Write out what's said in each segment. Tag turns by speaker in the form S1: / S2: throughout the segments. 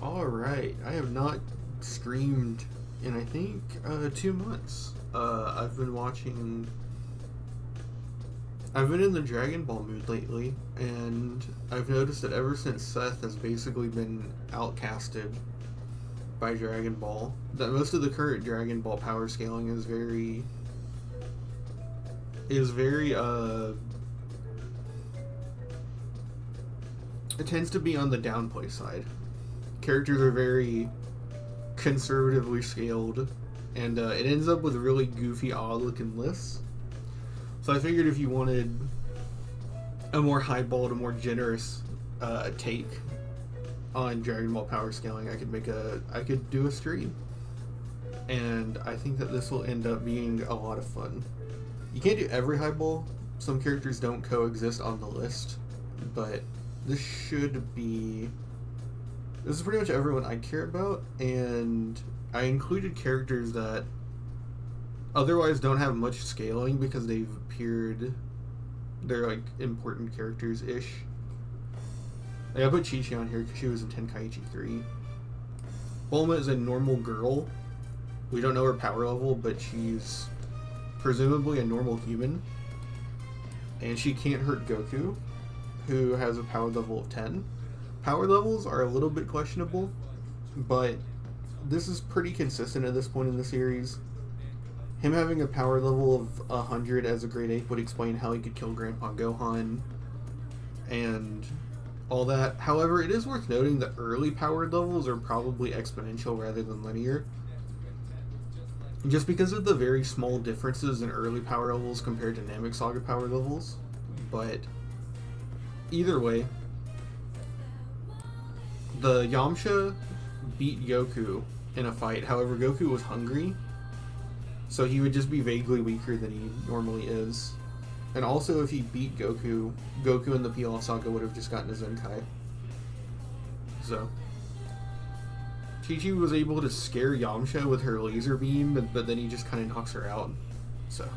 S1: Alright, I have not streamed in I think 2 months. I've been in the Dragon Ball mood lately, and I've noticed that ever since Seth has basically been outcasted by Dragon Ball, that most of the current Dragon Ball power scaling is very it tends to be on the downplay side. Characters are very conservatively scaled, and it ends up with really goofy, odd-looking lists. So I figured if you wanted a more highballed, a more generous take on Dragon Ball power scaling, I could do a stream, and I think that this will end up being a lot of fun. You can't do every highball. Some characters don't coexist on the list, but this is pretty much everyone I care about, and I included characters that otherwise don't have much scaling because they're like important characters-ish. Like I put Chi-Chi on here because she was in Tenkaichi 3. Bulma is a normal girl. We don't know her power level, but she's presumably a normal human. And she can't hurt Goku, who has a power level of 10. Power levels are a little bit questionable, but this is pretty consistent at this point in the series. Him having a power level of 100 as a grade 8 would explain how he could kill Grandpa Gohan and all that. However, it is worth noting that early power levels are probably exponential rather than linear, just because of the very small differences in early power levels compared to Namek Saga power levels. But either way, the Yamcha beat Goku in a fight. However, Goku was hungry, so he would just be vaguely weaker than he normally is. And also, if he beat Goku in the PL Saga would have just gotten a Zenkai. So Chi-Chi was able to scare Yamcha with her laser beam, but then he just kind of knocks her out. So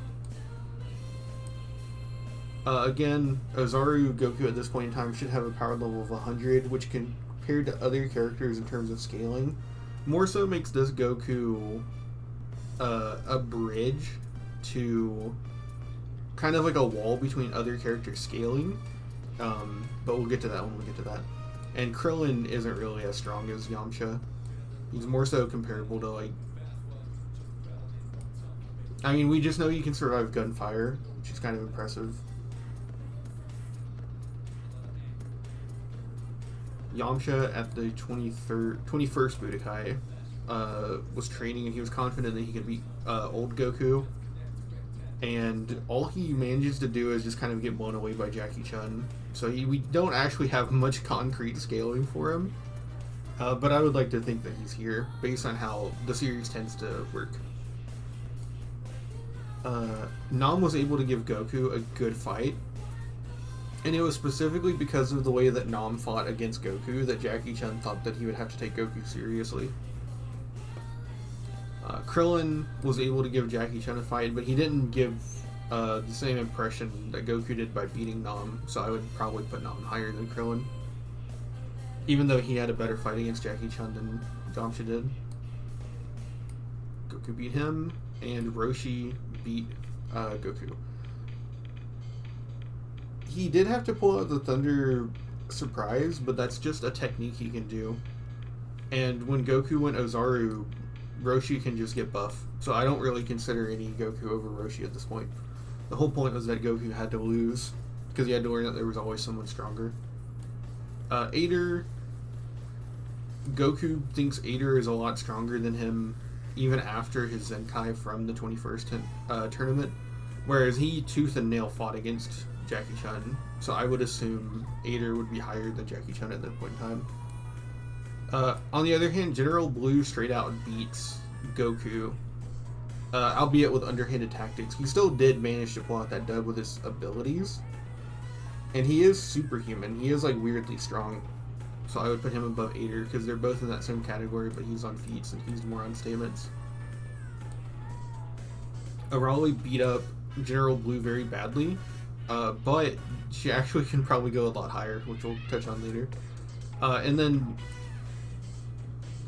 S1: again, Ozaru Goku at this point in time should have a power level of 100, which compared to other characters in terms of scaling, more so makes this Goku a bridge to kind of like a wall between other characters scaling. But we'll get to that when we get to that. And Krillin isn't really as strong as Yamcha. He's more so comparable to, like, I mean, we just know he can survive gunfire, which is kind of impressive. Yamcha at the 21st Budokai was training, and he was confident that he could beat old Goku. And all he manages to do is just kind of get blown away by Jackie Chun. So we don't actually have much concrete scaling for him. But I would like to think that he's here, based on how the series tends to work. Nam was able to give Goku a good fight, and it was specifically because of the way that Nam fought against Goku that Jackie Chun thought that he would have to take Goku seriously. Krillin was able to give Jackie Chun a fight, but he didn't give the same impression that Goku did by beating Nam, so I would probably put Nam higher than Krillin, even though he had a better fight against Jackie Chun than Yamcha did. Goku beat him, and Roshi beat Goku. He did have to pull out the Thunder Surprise, but that's just a technique he can do. And when Goku went Ozaru, Roshi can just get buff. So I don't really consider any Goku over Roshi at this point. The whole point was that Goku had to lose, because he had to learn that there was always someone stronger. Ader, Goku thinks Ader is a lot stronger than him even after his Zenkai from the 21st tournament, whereas he tooth and nail fought against Jackie Chun, so I would assume Ader would be higher than Jackie Chun at that point in time. On the other hand, General Blue straight out beats Goku, albeit with underhanded tactics. He still did manage to pull out that dub with his abilities, and he is superhuman. He is like weirdly strong, so I would put him above Ader because they're both in that same category, but he's on feats and he's more on stamens. Raleigh beat up General Blue very badly, but she actually can probably go a lot higher, which we'll touch on later. And then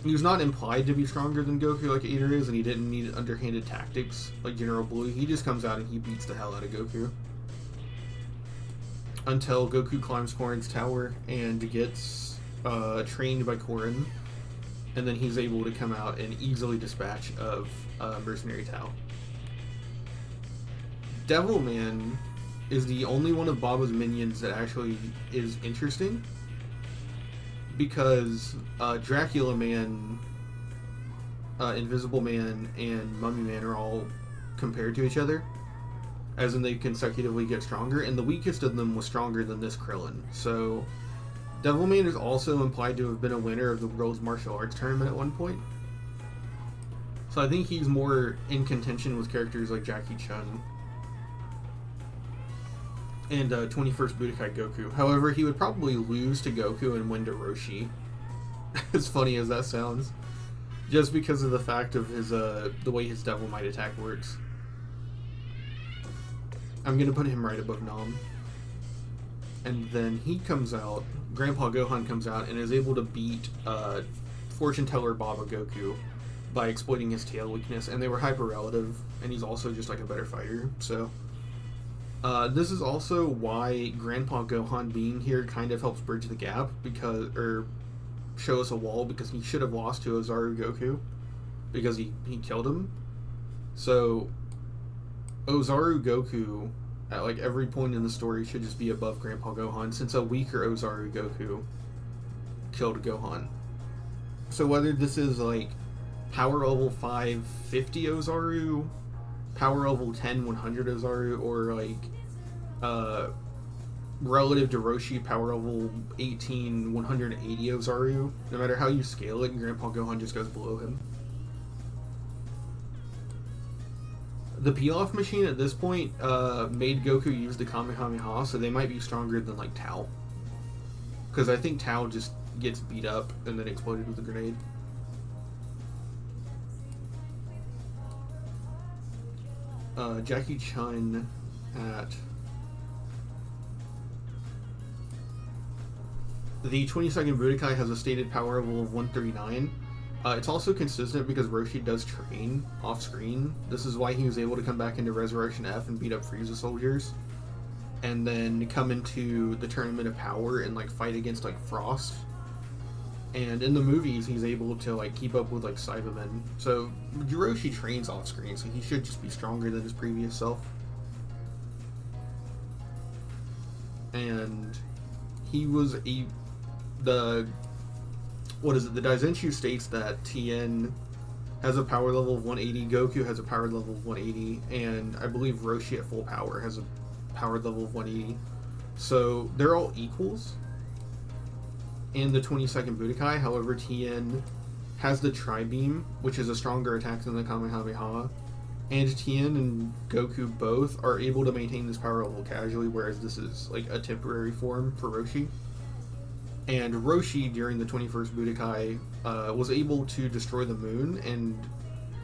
S1: he was not implied to be stronger than Goku like Ader is, and he didn't need underhanded tactics like General Blue. He just comes out and he beats the hell out of Goku. Until Goku climbs Korin's tower and gets trained by Korin, and then he's able to come out and easily dispatch of Mercenary Tao. Devilman is the only one of Baba's minions that actually is interesting, because Dracula Man, Invisible Man, and Mummy Man are all compared to each other, as in they consecutively get stronger, and the weakest of them was stronger than this Krillin. So Devilman is also implied to have been a winner of the World's Martial Arts Tournament at one point. So I think he's more in contention with characters like Jackie Chun and 21st Budokai Goku. However, he would probably lose to Goku and win to Roshi. As funny as that sounds. Just because of the fact of his the way his Devil Might attack works. I'm going to put him right above Nam. And then he comes out, Grandpa Gohan comes out and is able to beat Fortune Teller Baba Goku by exploiting his tail weakness. And they were hyper relative, and he's also just like a better fighter. So this is also why Grandpa Gohan being here kind of helps bridge the gap, because, or show us a wall, because he should have lost to Ozaru Goku because he killed him. So Ozaru Goku at like every point in the story should just be above Grandpa Gohan, since a weaker Ozaru Goku killed Gohan. So whether this is like power level 550 Ozaru, power level 10 100 Ozaru, or like relative to Roshi power level 18 180 Ozaru, no matter how you scale it, Grandpa Gohan just goes below him. The peel-off machine at this point made Goku use the Kamehameha, so they might be stronger than like Tao, because I think Tao just gets beat up and then exploded with a grenade. Jackie Chun at the 22nd Budokai has a stated power level of 139. It's also consistent because Roshi does train off screen. This is why he was able to come back into Resurrection F and beat up Frieza soldiers, and then come into the Tournament of Power and like fight against like Frost. And in the movies, he's able to like keep up with like Cybermen. So Roshi trains off screen, so he should just be stronger than his previous self. And he was the Daizenshu states that Tien has a power level of 180, Goku has a power level of 180, and I believe Roshi at full power has a power level of 180. So they're all equals in the 22nd Budokai. However, Tien has the Tri-Beam, which is a stronger attack than the Kamehameha, and Tien and Goku both are able to maintain this power level casually, whereas this is like a temporary form for Roshi. And Roshi, during the 21st Budokai, was able to destroy the moon, and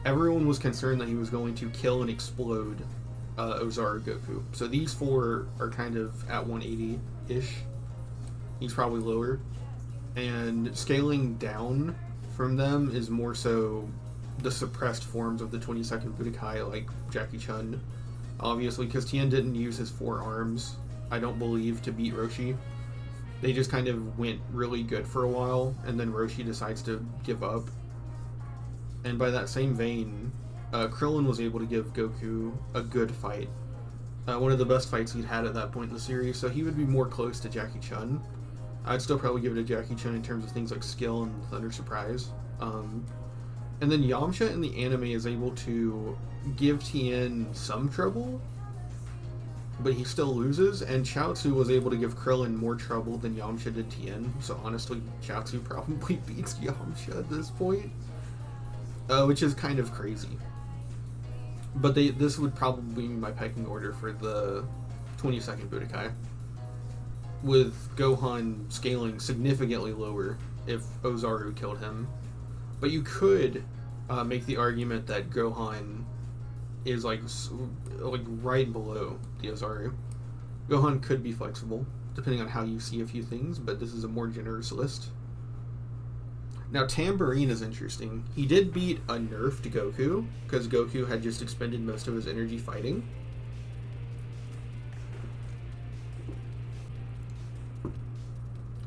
S1: everyone was concerned that he was going to kill and explode Ozaru Goku. So these four are kind of at 180-ish. He's probably lower. And scaling down from them is more so the suppressed forms of the 22nd Budokai, like Jackie Chun. Obviously, because Tien didn't use his 4 arms, I don't believe, to beat Roshi. They just kind of went really good for a while, and then Roshi decides to give up. And by that same vein, Krillin was able to give Goku a good fight. One of the best fights he'd had at that point in the series, so he would be more close to Jackie Chun. I'd still probably give it to Jackie Chun in terms of things like skill and Thunder Surprise. And then Yamcha in the anime is able to give Tien some trouble, but he still loses, and Chaozu was able to give Krillin more trouble than Yamcha did Tien, so honestly, Chaozu probably beats Yamcha at this point, which is kind of crazy. But this would probably be my pecking order for the 22nd Budokai, with Gohan scaling significantly lower if Ozaru killed him. But you could make the argument that Gohan is like right below Diosaru. Gohan could be flexible, depending on how you see a few things, but this is a more generous list. Now, Tambourine is interesting. He did beat a nerfed Goku, because Goku had just expended most of his energy fighting.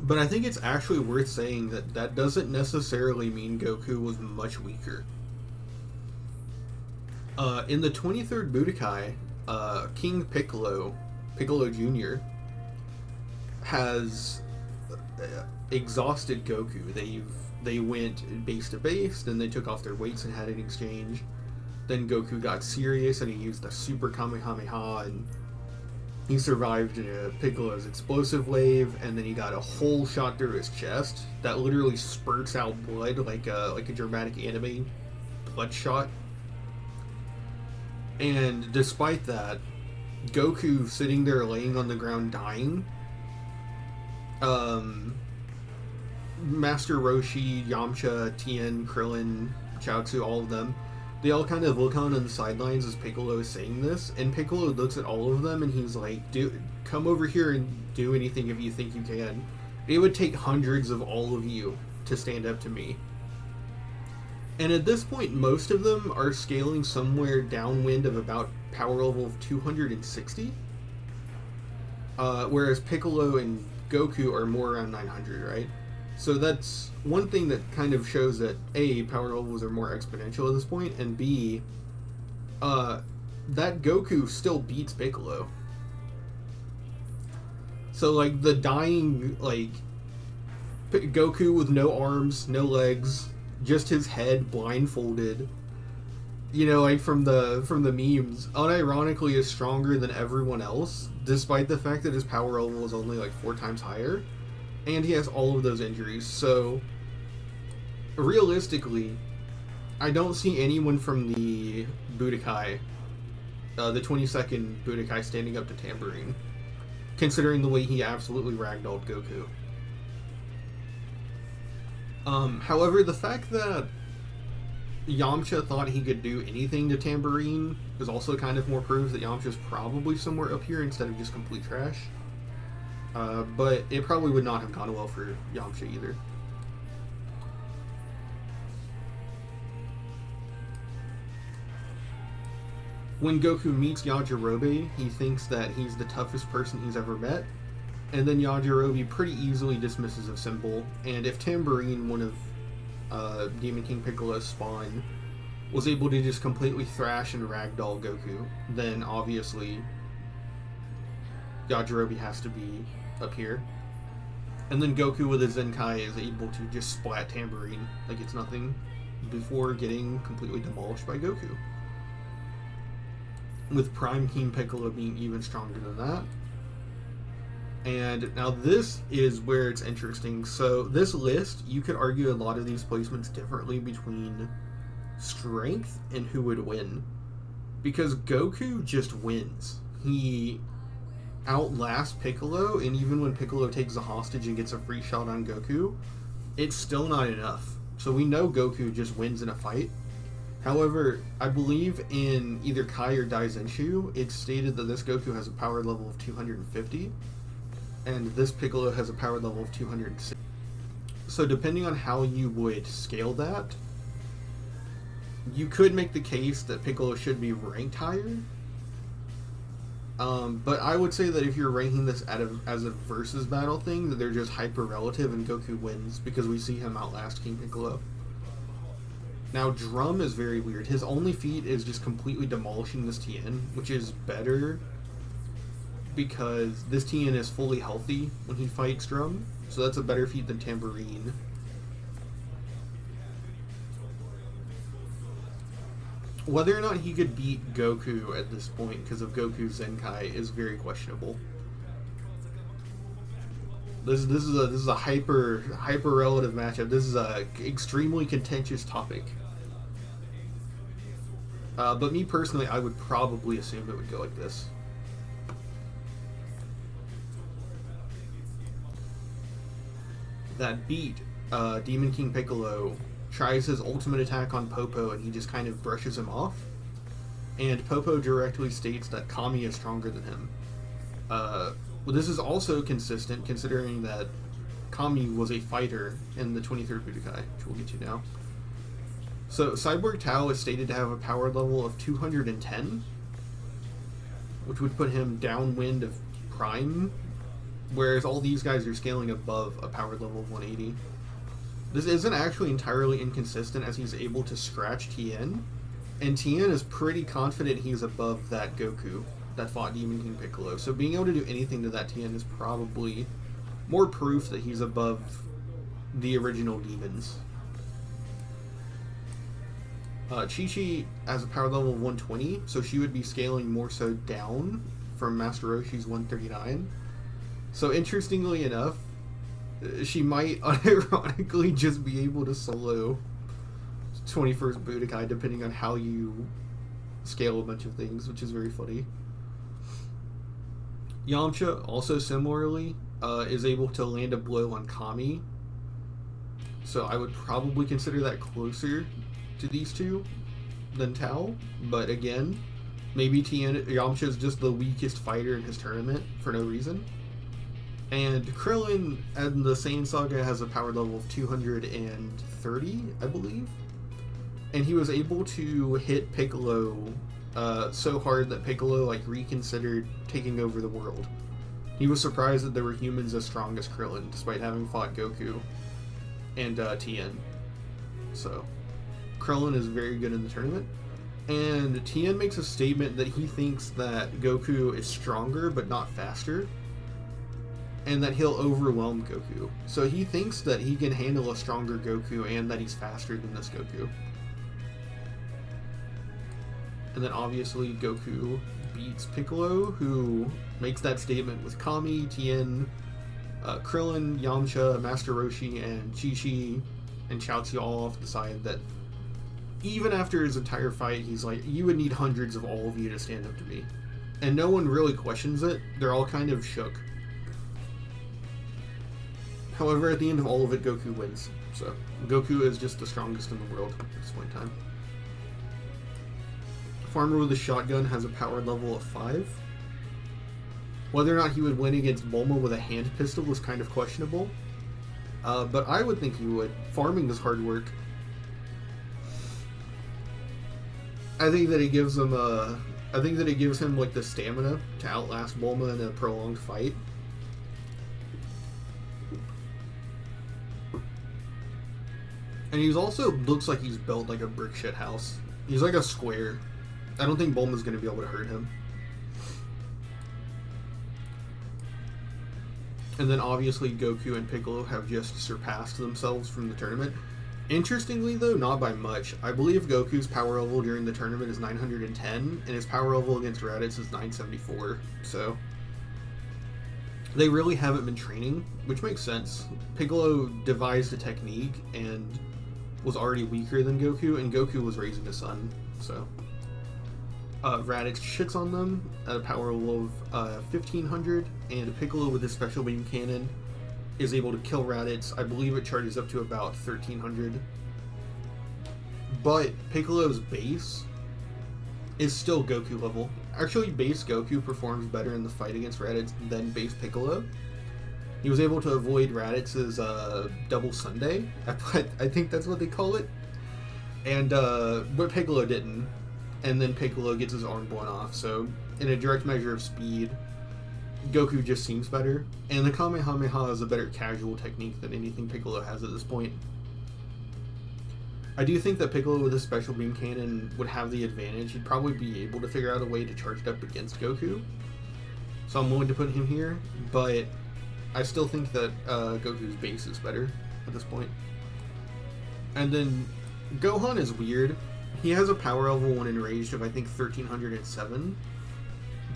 S1: But I think it's actually worth saying that that doesn't necessarily mean Goku was much weaker. In the 23rd Budokai, King Piccolo Jr. has exhausted Goku. They went base to base, then they took off their weights and had an exchange. Then Goku got serious and he used the Super Kamehameha and he survived Piccolo's explosive wave, and then he got a hole shot through his chest that literally spurts out blood like a dramatic anime bloodshot. And despite that, Goku sitting there laying on the ground dying. Master Roshi, Yamcha, Tien, Krillin, Chaozu, all of them, they all kind of look on the sidelines as Piccolo is saying this, and Piccolo looks at all of them and he's like, come over here and do anything if you think you can. It would take hundreds of all of you to stand up to me. And at this point, most of them are scaling somewhere downwind of about power level of 260. Whereas Piccolo and Goku are more around 900, right? So that's one thing that kind of shows that A, power levels are more exponential at this point, and B, that Goku still beats Piccolo. So like the dying, like Goku with no arms, no legs, just his head blindfolded, you know, like from the memes, unironically is stronger than everyone else, despite the fact that his power level is only like 4 times higher. And he has all of those injuries, so realistically, I don't see anyone from the Budokai, the 22nd Budokai, standing up to Tambourine, considering the way he absolutely ragdolled Goku. However, the fact that Yamcha thought he could do anything to Tambourine is also kind of more proof that Yamcha's probably somewhere up here instead of just complete trash. But it probably would not have gone well for Yamcha either. When Goku meets Yajirobe, he thinks that he's the toughest person he's ever met, and then Yajirobe pretty easily dismisses a symbol, and if Tambourine, one of Demon King Piccolo's spawn, was able to just completely thrash and ragdoll Goku, then obviously Yajirobe has to be up here. And then Goku with his Zenkai is able to just splat Tambourine like it's nothing before getting completely demolished by Goku. With Prime King Piccolo being even stronger than that. And now this is where it's interesting. So this list, you could argue a lot of these placements differently between strength and who would win. Because Goku just wins. He outlasts Piccolo, and even when Piccolo takes a hostage and gets a free shot on Goku, it's still not enough. So we know Goku just wins in a fight. However, I believe in either Kai or Daizenshu, it's stated that this Goku has a power level of 250, and this Piccolo has a power level of 260. So depending on how you would scale that, you could make the case that Piccolo should be ranked higher. But I would say that if you're ranking this as a versus battle thing, that they're just hyper relative and Goku wins because we see him outlast King Piccolo. Now, Drum is very weird. His only feat is just completely demolishing this Tien, which is better because this Tien is fully healthy when he fights Drum, so that's a better feat than Tambourine. Whether or not he could beat Goku at this point because of Goku's Zenkai is very questionable. This is a hyper relative matchup. This is a extremely contentious topic. But me personally, I would probably assume it would go like this. That beat, Demon King Piccolo tries his ultimate attack on Popo and he just kind of brushes him off. and Popo directly states that Kami is stronger than him. Well, this is also consistent considering that Kami was a fighter in the 23rd Budokai, which we'll get to now. So Cyborg Tao is stated to have a power level of 210, which would put him downwind of Prime, whereas all these guys are scaling above a power level of 180. This isn't actually entirely inconsistent, as he's able to scratch Tien, and Tien is pretty confident he's above that Goku that fought Demon King Piccolo, so being able to do anything to that Tien is probably more proof that he's above the original demons. Chi-Chi has a power level of 120, so she would be scaling more so down from Master Roshi's 139. So interestingly enough, she might unironically just be able to solo 21st Budokai depending on how you scale a bunch of things, which is very funny. Yamcha also similarly is able to land a blow on Kami, so I would probably consider that closer to these two than Tao, but again, maybe Yamcha is just the weakest fighter in his tournament for no reason. And Krillin in the Saiyan Saga has a power level of 230, I believe, and he was able to hit Piccolo so hard that Piccolo reconsidered taking over the world. He was surprised that there were humans as strong as Krillin, despite having fought Goku and Tien. So Krillin is very good in the tournament, and Tien makes a statement that he thinks that Goku is stronger but not faster, and that he'll overwhelm Goku. So he thinks that he can handle a stronger Goku and that he's faster than this Goku. And then obviously Goku beats Piccolo, who makes that statement with Kami, Tien, Krillin, Yamcha, Master Roshi, and Chi-Chi, and Chaozu all off the side that even after his entire fight, he's like, you would need hundreds of all of you to stand up to me. And no one really questions it. They're all kind of shook. However, at the end of all of it, Goku wins. So Goku is just the strongest in the world at this point in time. Farmer with a shotgun has a power level of 5. Whether or not he would win against Bulma with a hand pistol is kind of questionable. But I would think he would. Farming is hard work. I think that it gives him the stamina to outlast Bulma in a prolonged fight. And he's also looks like he's built like a brick shit house. He's like a square. I don't think Bulma's going to be able to hurt him. And then obviously Goku and Piccolo have just surpassed themselves from the tournament. Interestingly though, not by much. I believe Goku's power level during the tournament is 910, and his power level against Raditz is 974. So they really haven't been training, which makes sense. Piccolo devised a technique and was already weaker than Goku, and Goku was raising his son, so Raditz shits on them at a power level of 1500, and Piccolo with his special beam cannon is able to kill Raditz. I believe it charges up to about 1300. But Piccolo's base is still Goku level. Actually, base Goku performs better in the fight against Raditz than base Piccolo. He was able to avoid Raditz's double Sunday. I think that's what they call it. And but Piccolo didn't. And then Piccolo gets his arm blown off. So in a direct measure of speed, Goku just seems better. And the Kamehameha is a better casual technique than anything Piccolo has at this point. I do think that Piccolo with his special beam cannon would have the advantage. He'd probably be able to figure out a way to charge it up against Goku. So I'm willing to put him here, but I still think that Goku's base is better at this point. And then Gohan is weird. He has a power level when enraged of I think 1307,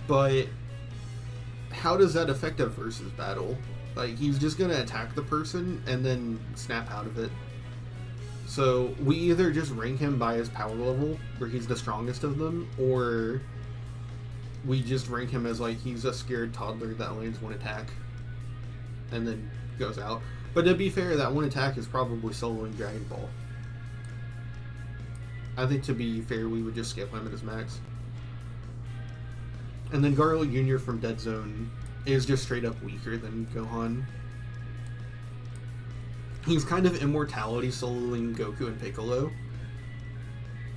S1: but how does that affect a versus battle? Like, he's just gonna attack the person and then snap out of it. So we either just rank him by his power level, where he's the strongest of them, or we just rank him as like he's a scared toddler that lands one attack and then goes out. But to be fair, that one attack is probably soloing Dragon Ball. I think to be fair, we would just skip him at his max. And then Garlic Jr. from Dead Zone is just straight up weaker than Gohan. He's kind of immortality soloing Goku and Piccolo.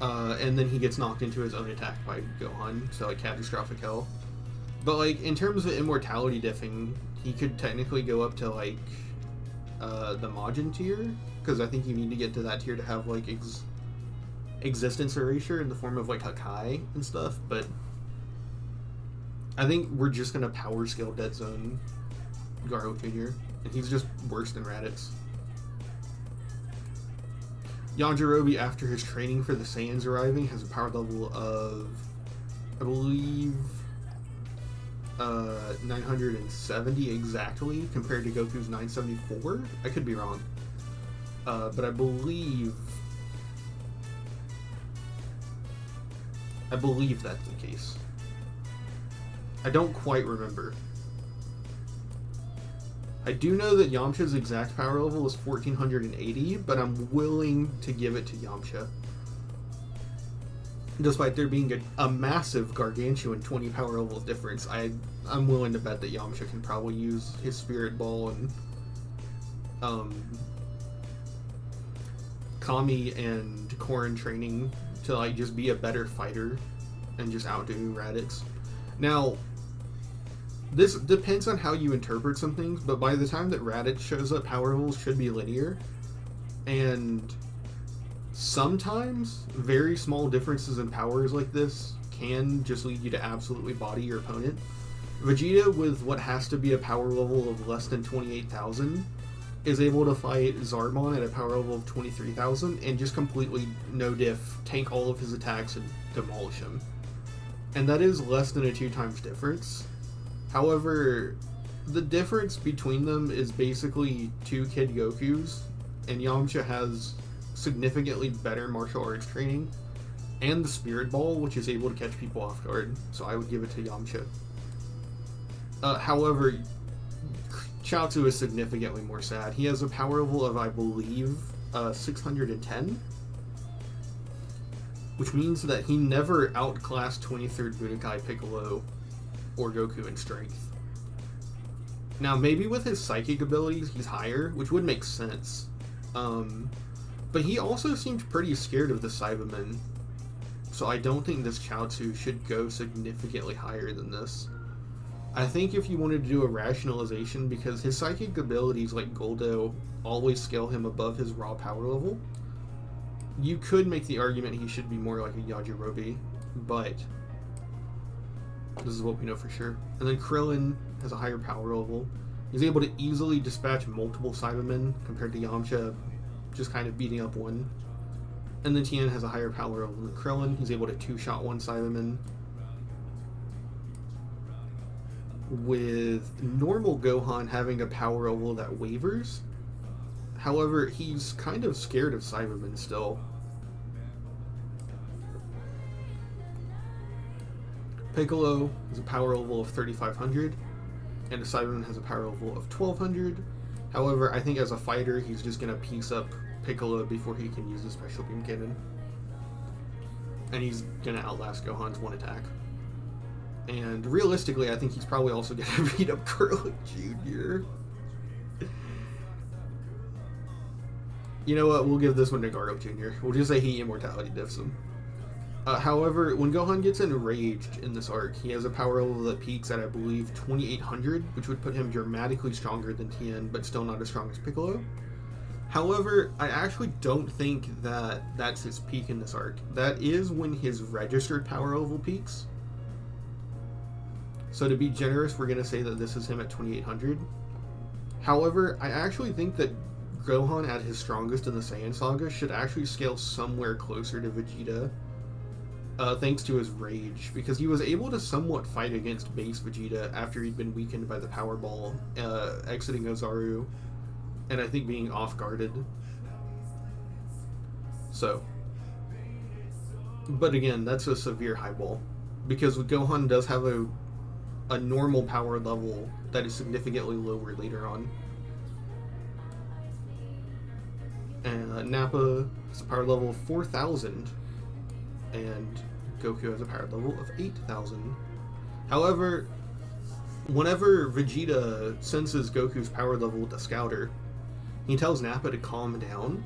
S1: And then he gets knocked into his own attack by Gohan, so like catastrophic hell. But like in terms of immortality diffing, he could technically go up to like the Majin tier, because I think you need to get to that tier to have like existence erasure in the form of like Hakai and stuff. But I think we're just gonna power scale Dead Zone Garlic Jr. and he's just worse than Raditz. Yajirobe, after his training for the Saiyans arriving, has a power level of, I believe, 970 exactly, compared to Goku's 974. I could be wrong. But I believe that's the case. I don't quite remember. I do know that Yamcha's exact power level is 1480, but I'm willing to give it to Yamcha. Despite there being a massive gargantuan 20 power level difference, I'm willing to bet that Yamcha can probably use his Spirit Ball and Kami and Korin training to like just be a better fighter and just outdo Raditz. Now, this depends on how you interpret some things, but by the time that Raditz shows up, power levels should be linear. And sometimes very small differences in powers like this can just lead you to absolutely body your opponent. Vegeta, with what has to be a power level of less than 28,000, is able to fight Zarbon at a power level of 23,000 and just completely no diff tank all of his attacks and demolish him. And that is less than a 2x difference. However, the difference between them is basically two Kid Gokus, and Yamcha has significantly better martial arts training, and the Spirit Ball, which is able to catch people off guard, so I would give it to Yamcha. However, Chaozu is significantly more sad. He has a power level of, I believe, 610, which means that he never outclassed 23rd Budokai Piccolo or Goku in strength. Now, maybe with his psychic abilities, he's higher, which would make sense. But he also seemed pretty scared of the Cybermen, so I don't think this Chaozu should go significantly higher than this. I think if you wanted to do a rationalization, because his psychic abilities, like Goldo, always scale him above his raw power level, you could make the argument he should be more like a Yajirobe, but this is what we know for sure. And then Krillin has a higher power level. He's able to easily dispatch multiple Cybermen compared to Yamcha just kind of beating up one. And then Tien has a higher power level than Krillin. He's able to two-shot one Cyberman. With normal Gohan having a power level that wavers. However, he's kind of scared of Cybermen still. Piccolo has a power level of 3,500, and a Cyberman has a power level of 1,200. However, I think as a fighter, he's just going to piece up Piccolo before he can use the Special Beam Cannon. And he's going to outlast Gohan's one attack. And realistically, I think he's probably also going to beat up Garlic Jr. You know what? We'll give this one to Garlic Jr. We'll just say he immortality diffs him. However, when Gohan gets enraged in this arc, he has a power level that peaks at, I believe, 2,800, which would put him dramatically stronger than Tien, but still not as strong as Piccolo. However, I actually don't think that that's his peak in this arc. That is when his registered power level peaks. So to be generous, we're going to say that this is him at 2,800. However, I actually think that Gohan at his strongest in the Saiyan Saga should actually scale somewhere closer to Vegeta. Thanks to his rage, because he was able to somewhat fight against base Vegeta after he'd been weakened by the Power Ball, exiting Ozaru, and I think being off-guarded. So. But again, that's a severe highball, because Gohan does have a normal power level that is significantly lower later on. And Nappa has a power level of 4,000. And Goku has a power level of 8,000. However, whenever Vegeta senses Goku's power level with the Scouter, he tells Nappa to calm down,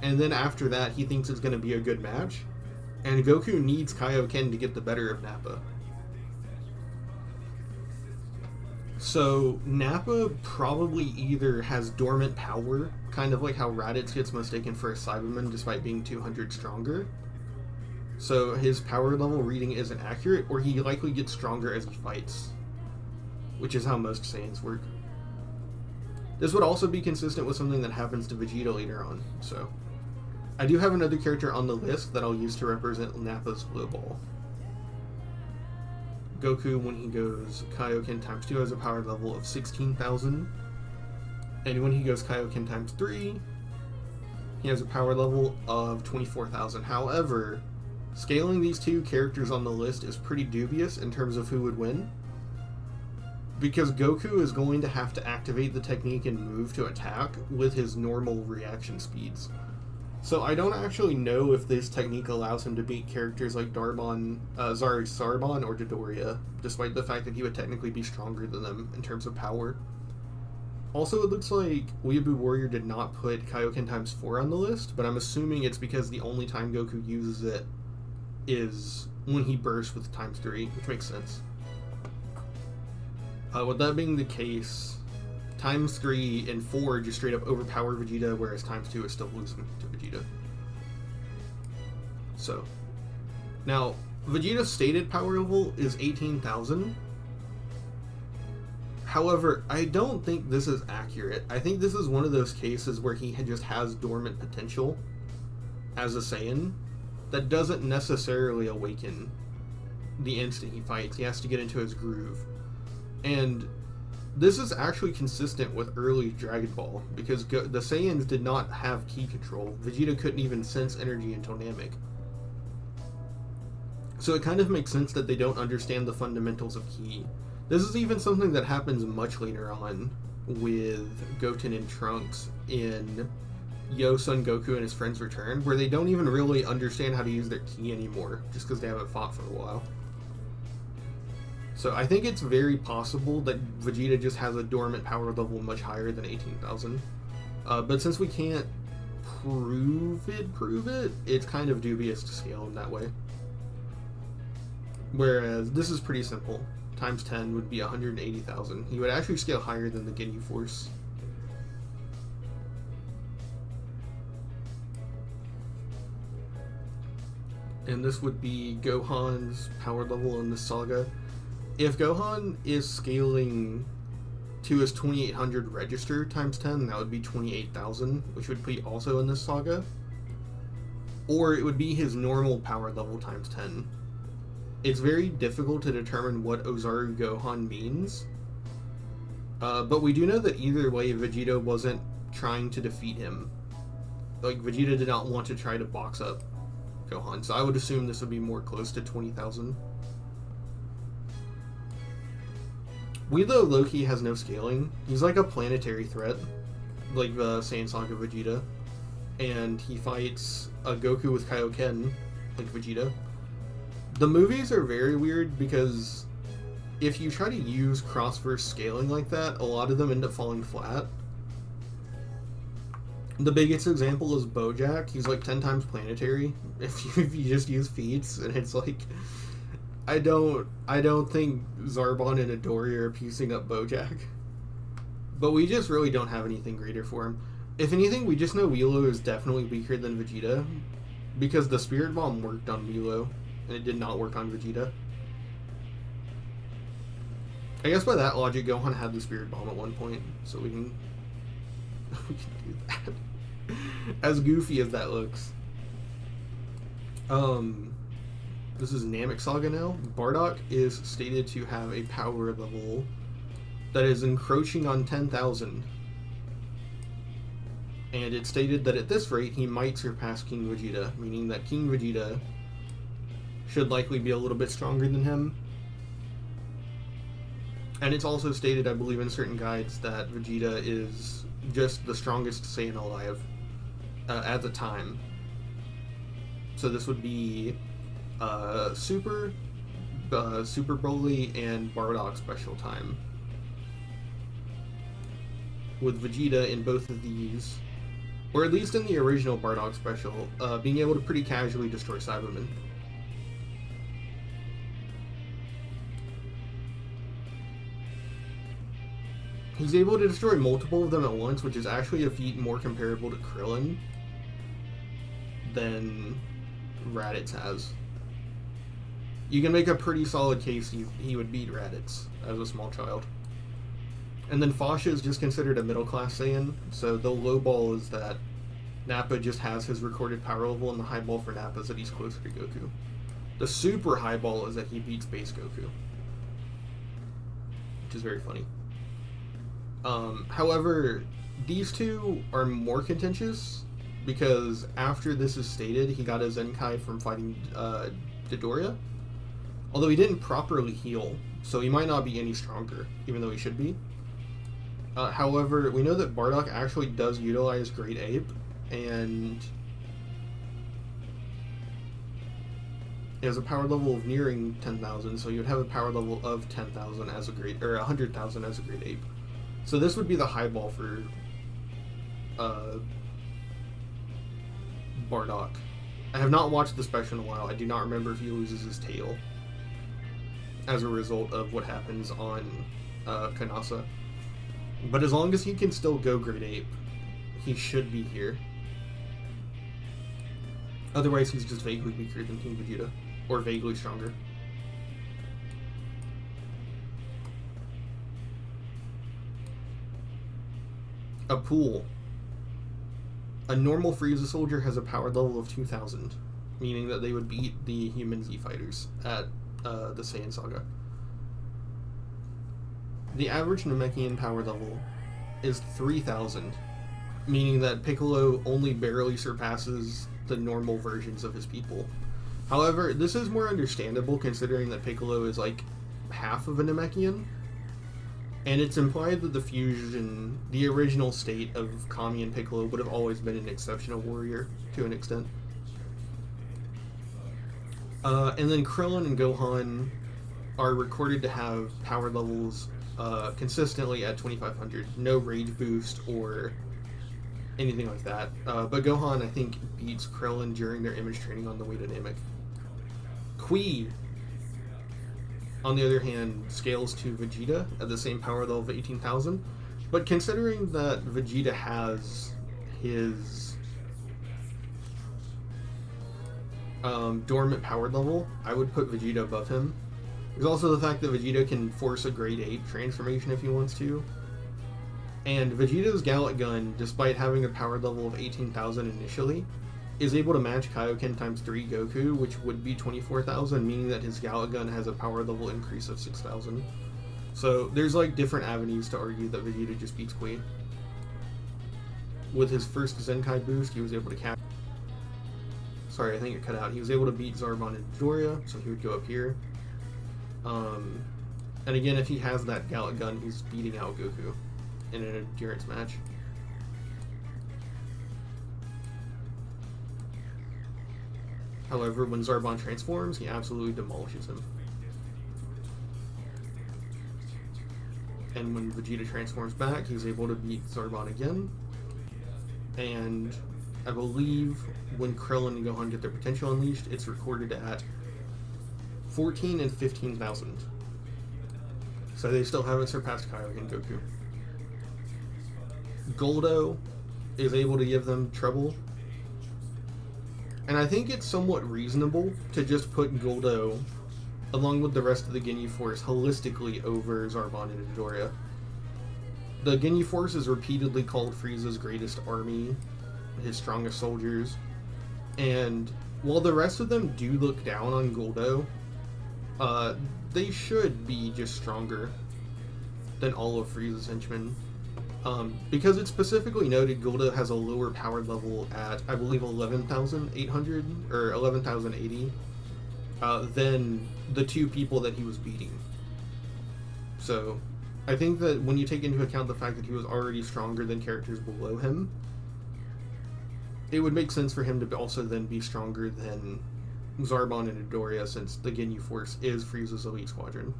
S1: and then after that he thinks it's going to be a good match, and Goku needs Kaioken to get the better of Nappa. So Nappa probably either has dormant power, kind of like how Raditz gets mistaken for a Cyberman despite being 200 stronger, so his power level reading isn't accurate, or he likely gets stronger as he fights, which is how most Saiyans work. This would also be consistent with something that happens to Vegeta later on, so. I do have another character on the list that I'll use to represent Nappa's blue ball. Goku, when he goes Kaioken times 2, has a power level of 16,000. And when he goes Kaioken times 3, he has a power level of 24,000. However, scaling these two characters on the list is pretty dubious in terms of who would win, because Goku is going to have to activate the technique and move to attack with his normal reaction speeds. So I don't actually know if this technique allows him to beat characters like Zarbon or Dodoria, despite the fact that he would technically be stronger than them in terms of power. Also, it looks like Weeaboo Warrior did not put Kaioken times 4 on the list, but I'm assuming it's because the only time Goku uses it is when he bursts with times 3, which makes sense. With that being the case, times 3 and 4 just straight up overpower Vegeta, whereas times 2 is still losing to Vegeta. So, now, Vegeta's stated power level is 18,000. However, I don't think this is accurate. I think this is one of those cases where he just has dormant potential as a Saiyan that doesn't necessarily awaken the instant he fights. He has to get into his groove. And this is actually consistent with early Dragon Ball, because the Saiyans did not have ki control. Vegeta couldn't even sense energy until Namek. So it kind of makes sense that they don't understand the fundamentals of ki. This is even something that happens much later on with Goten and Trunks in Yo Son Goku and his friends return, where they don't even really understand how to use their ki anymore, just because they haven't fought for a while. So I think it's very possible that Vegeta just has a dormant power level much higher than 18,000. But since we can't prove it, it's kind of dubious to scale him that way. Whereas this is pretty simple. Times 10 would be 180,000. He would actually scale higher than the Ginyu Force. And this would be Gohan's power level in this saga. If Gohan is scaling to his 2800 register times 10, that would be 28,000, which would be also in this saga. Or it would be his normal power level times 10. It's very difficult to determine what Ozaru Gohan means, but we do know that either way, Vegeta wasn't trying to defeat him. Like, Vegeta did not want to try to box up Gohan, so I would assume this would be more close to 20,000. Weedo Loki has no scaling. He's like a planetary threat, like the Saiyan Saga Vegeta, and he fights a Goku with Kaioken, like Vegeta. The movies are very weird because if you try to use cross-verse scaling like that, a lot of them end up falling flat. The biggest example is Bojack. He's like 10 times planetary if you just use feats, and it's like, I don't think Zarbon and Midoriya are piecing up Bojack. But we just really don't have anything greater for him. If anything, we just know Weelo is definitely weaker than Vegeta, because the Spirit Bomb worked on Weelo, and it did not work on Vegeta. I guess by that logic, Gohan had the Spirit Bomb at one point, so we can do that. As goofy as that looks. This is Namek Saga now. Bardock is stated to have a power level that is encroaching on 10,000. And it's stated that at this rate, he might surpass King Vegeta, meaning that King Vegeta should likely be a little bit stronger than him. And it's also stated, I believe, in certain guides that Vegeta is just the strongest Saiyan alive at the time. So this would be Super, Super Broly and Bardock special time. With Vegeta in both of these, or at least in the original Bardock special, being able to pretty casually destroy Cybermen. He's able to destroy multiple of them at once, which is actually a feat more comparable to Krillin than Raditz has. You can make a pretty solid case he would beat Raditz as a small child. And then Fasha is just considered a middle-class Saiyan, so the low ball is that Nappa just has his recorded power level, and the high ball for Nappa is that he's closer to Goku. The super high ball is that he beats base Goku, which is very funny. However, these two are more contentious because after this is stated, he got a Zenkai from fighting Dodoria, although he didn't properly heal, so he might not be any stronger, even though he should be. However, we know that Bardock actually does utilize Great Ape, and he has a power level of nearing 10,000, so you'd have a power level of 10,000 as a Great, or 100,000 as a Great Ape. So this would be the high ball for Bardock. I have not watched the special in a while. I do not remember if he loses his tail as a result of what happens on Kanasa. But as long as he can still go Great Ape, he should be here. Otherwise, he's just vaguely weaker than King Vegeta, or vaguely stronger. A pool. A normal Frieza soldier has a power level of 2,000, meaning that they would beat the human Z fighters at the Saiyan Saga. The average Namekian power level is 3,000, meaning that Piccolo only barely surpasses the normal versions of his people. However, this is more understandable considering that Piccolo is like half of a Namekian, and it's implied that the fusion, the original state of Kami and Piccolo, would have always been an exceptional warrior to an extent. And then Krillin and Gohan are recorded to have power levels consistently at 2,500. No rage boost or anything like that. But Gohan, I think, beats Krillin during their image training on the way to Namek. Qui, on the other hand, scales to Vegeta at the same power level of 18,000. But considering that Vegeta has his dormant power level, I would put Vegeta above him. There's also the fact that Vegeta can force a Grade 8 transformation if he wants to. And Vegeta's Gallic Gun, despite having a power level of 18,000 initially, is able to match Kaioken times 3 Goku, which would be 24,000, meaning that his Gallic Gun has a power level increase of 6,000. So there's like different avenues to argue that Vegeta just beats Qui. With his first Zenkai boost, he was able to capture... Sorry, I think it cut out. He was able to beat Zarbon and Dodoria, so he would go up here. And again, if he has that Gallic Gun, he's beating out Goku in an endurance match. However, when Zarbon transforms, he absolutely demolishes him. And when Vegeta transforms back, he's able to beat Zarbon again. And I believe when Krillin and Gohan get their potential unleashed, it's recorded at 14 and 15,000. So they still haven't surpassed Kaioken and Goku. Goldo is able to give them trouble. And I think it's somewhat reasonable to just put Goldo, along with the rest of the Ginyu Force, holistically over Zarbon and Dodoria. The Ginyu Force is repeatedly called Frieza's greatest army, his strongest soldiers, and while the rest of them do look down on Goldo, they should be just stronger than all of Frieza's henchmen. Because it's specifically noted Goldo has a lower power level at, I believe, 11,800 or 11,080 than the two people that he was beating. So I think that when you take into account the fact that he was already stronger than characters below him, it would make sense for him to also then be stronger than Zarbon and Dodoria, since the Ginyu Force is Frieza's elite squadron.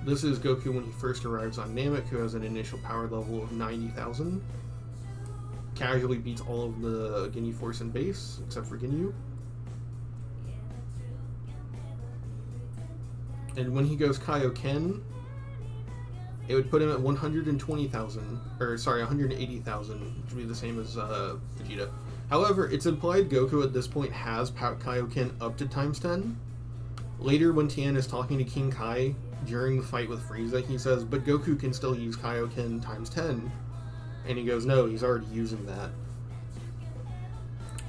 S1: This is Goku when he first arrives on Namek, who has an initial power level of 90,000. Casually beats all of the Ginyu Force in base, except for Ginyu. And when he goes Kaioken, it would put him at 120,000, or sorry, 180,000, which would be the same as Vegeta. However, it's implied Goku at this point has Kaioken up to times 10. Later, when Tien is talking to King Kai during the fight with Frieza, he says, but Goku can still use Kaioken times 10. And he goes, no, he's already using that.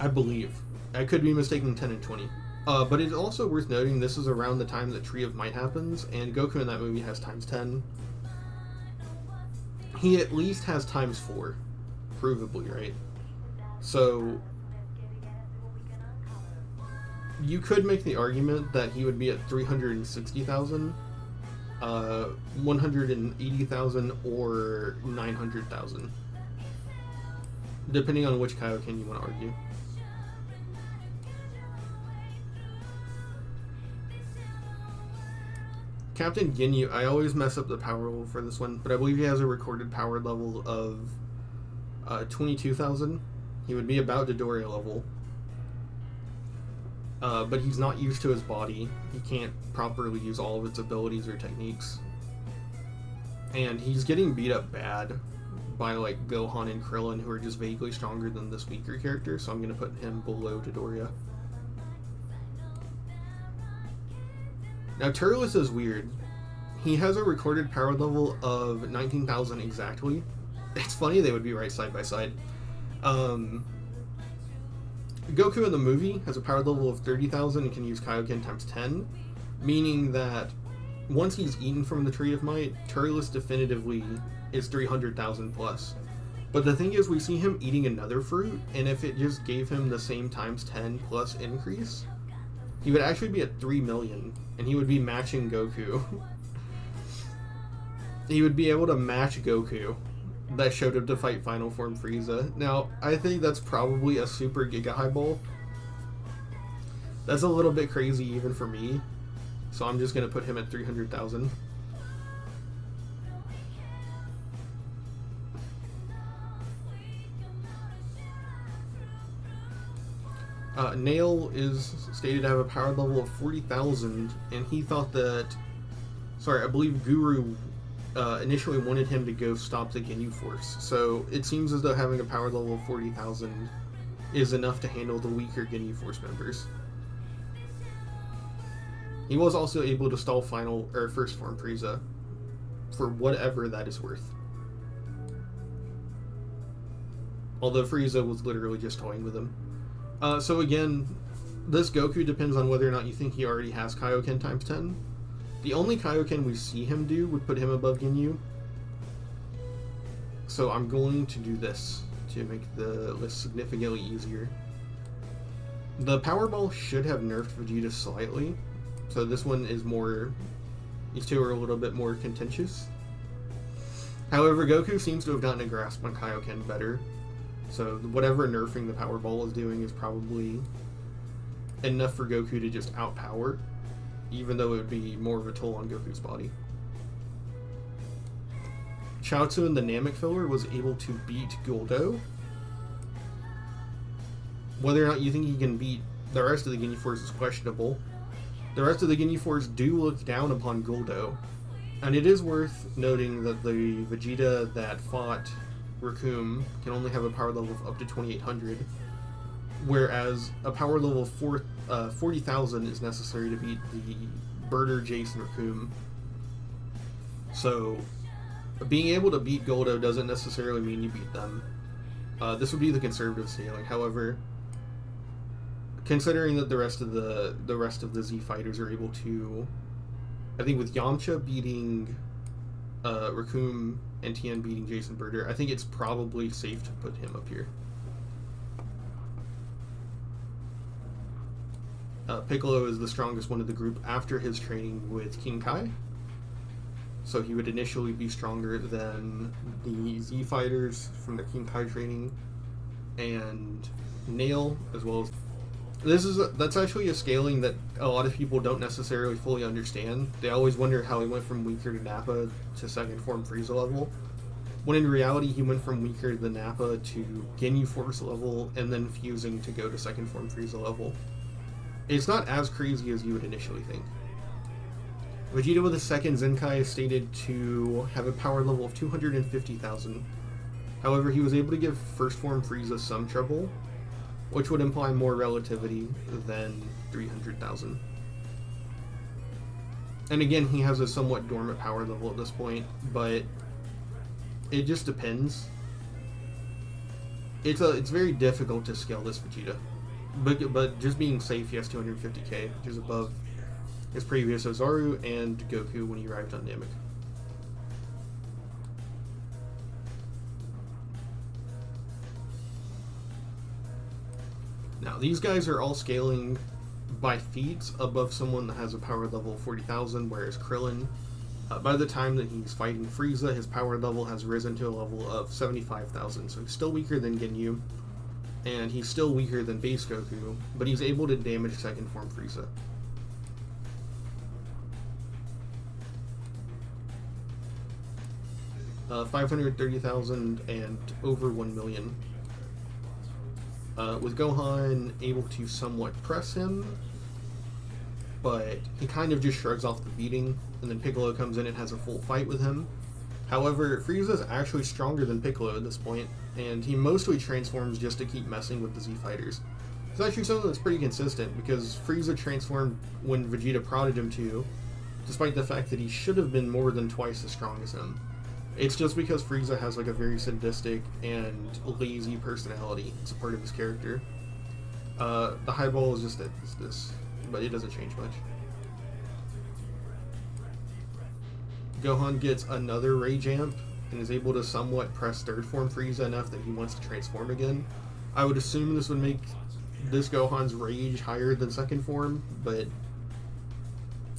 S1: I believe. I could be mistaking 10 and 20. But it's also worth noting this is around the time that Tree of Might happens, and Goku in that movie has times 10. He at least has times 4, provably, right? So, you could make the argument that he would be at 360,000, 180,000, or 900,000. Depending on which Kaioken you want to argue. Captain Ginyu, I always mess up the power level for this one, but I believe he has a recorded power level of 22,000. He would be about Dodoria level. But he's not used to his body. He can't properly use all of its abilities or techniques. And he's getting beat up bad by like Gohan and Krillin, who are just vaguely stronger than this weaker character, so I'm going to put him below Dodoria. Now, Turles is weird. He has a recorded power level of 19,000 exactly. It's funny they would be right side by side. Goku in the movie has a power level of 30,000 and can use Kaioken times 10, meaning that once he's eaten from the Tree of Might, Turles definitively is 300,000 plus. But the thing is, we see him eating another fruit, and if it just gave him the same times 10 plus increase, he would actually be at 3 million, and he would be matching Goku. He would be able to match Goku that showed up to fight Final Form Frieza. Now, I think that's probably a super Giga Highball. That's a little bit crazy even for me, so I'm just going to put him at 300,000. Nail is stated to have a power level of 40,000, and he thought that, I believe Guru initially wanted him to go stop the Ginyu Force. So it seems as though having a power level of 40,000 is enough to handle the weaker Ginyu Force members. He was also able to stall First Form Frieza, for whatever that is worth. Although Frieza was literally just toying with him. So again, this Goku depends on whether or not you think he already has Kaioken times 10. The only Kaioken we see him do would put him above Ginyu. So I'm going to do this to make the list significantly easier. The Power Ball should have nerfed Vegeta slightly. So this one is more... These two are a little bit more contentious. However, Goku seems to have gotten a grasp on Kaioken better. So whatever nerfing the Power Ball is doing is probably enough for Goku to just outpower, even though it would be more of a toll on Goku's body. Chaozu in the Namek filler was able to beat Guldo. Whether or not you think he can beat the rest of the Ginyu Force is questionable. The rest of the Ginyu Force do look down upon Guldo. And it is worth noting that the Vegeta that fought Raccoon can only have a power level of up to 2,800, whereas a power level of 40,000 is necessary to beat the Birder, Jason, Raccoon. So, being able to beat Guldo doesn't necessarily mean you beat them. This would be the conservative scaling. However, considering that the rest of the Z fighters are able to, I think with Yamcha beating Raccoon and Tien beating Jason Birder, I think it's probably safe to put him up here. Piccolo is the strongest one of the group after his training with King Kai. So he would initially be stronger than the Z fighters from the King Kai training, and Nail, as well as that's actually a scaling that a lot of people don't necessarily fully understand. They always wonder how he went from weaker to Nappa to second form Frieza level, when in reality he went from weaker than Nappa to Ginyu Force level and then fusing to go to second form Frieza level. It's not as crazy as you would initially think. Vegeta with the second Zenkai is stated to have a power level of 250,000. However, he was able to give first form Frieza some trouble, which would imply more relativity than 300,000. And again, he has a somewhat dormant power level at this point, but it just depends. It's very difficult to scale this Vegeta, but just being safe, he has 250k, which is above his previous Ozaru and Goku when he arrived on Namek. Now, these guys are all scaling by feet above someone that has a power level of 40,000, whereas Krillin, by the time that he's fighting Frieza, his power level has risen to a level of 75,000, so he's still weaker than Ginyu, and he's still weaker than base Goku, but he's able to damage second form Frieza. Uh, 530,000 and over 1 million. With Gohan able to somewhat press him, but he kind of just shrugs off the beating, and then Piccolo comes in and has a full fight with him. However, Frieza is actually stronger than Piccolo at this point, and he mostly transforms just to keep messing with the Z fighters. It's actually something that's pretty consistent, because Frieza transformed when Vegeta prodded him to, despite the fact that he should have been more than twice as strong as him. It's just because Frieza has like a very sadistic and lazy personality. It's a part of his character. The highball is just this, but it doesn't change much. Gohan gets another Rage Amp and is able to somewhat press third form Frieza enough that he wants to transform again. I would assume this would make this Gohan's rage higher than second form, but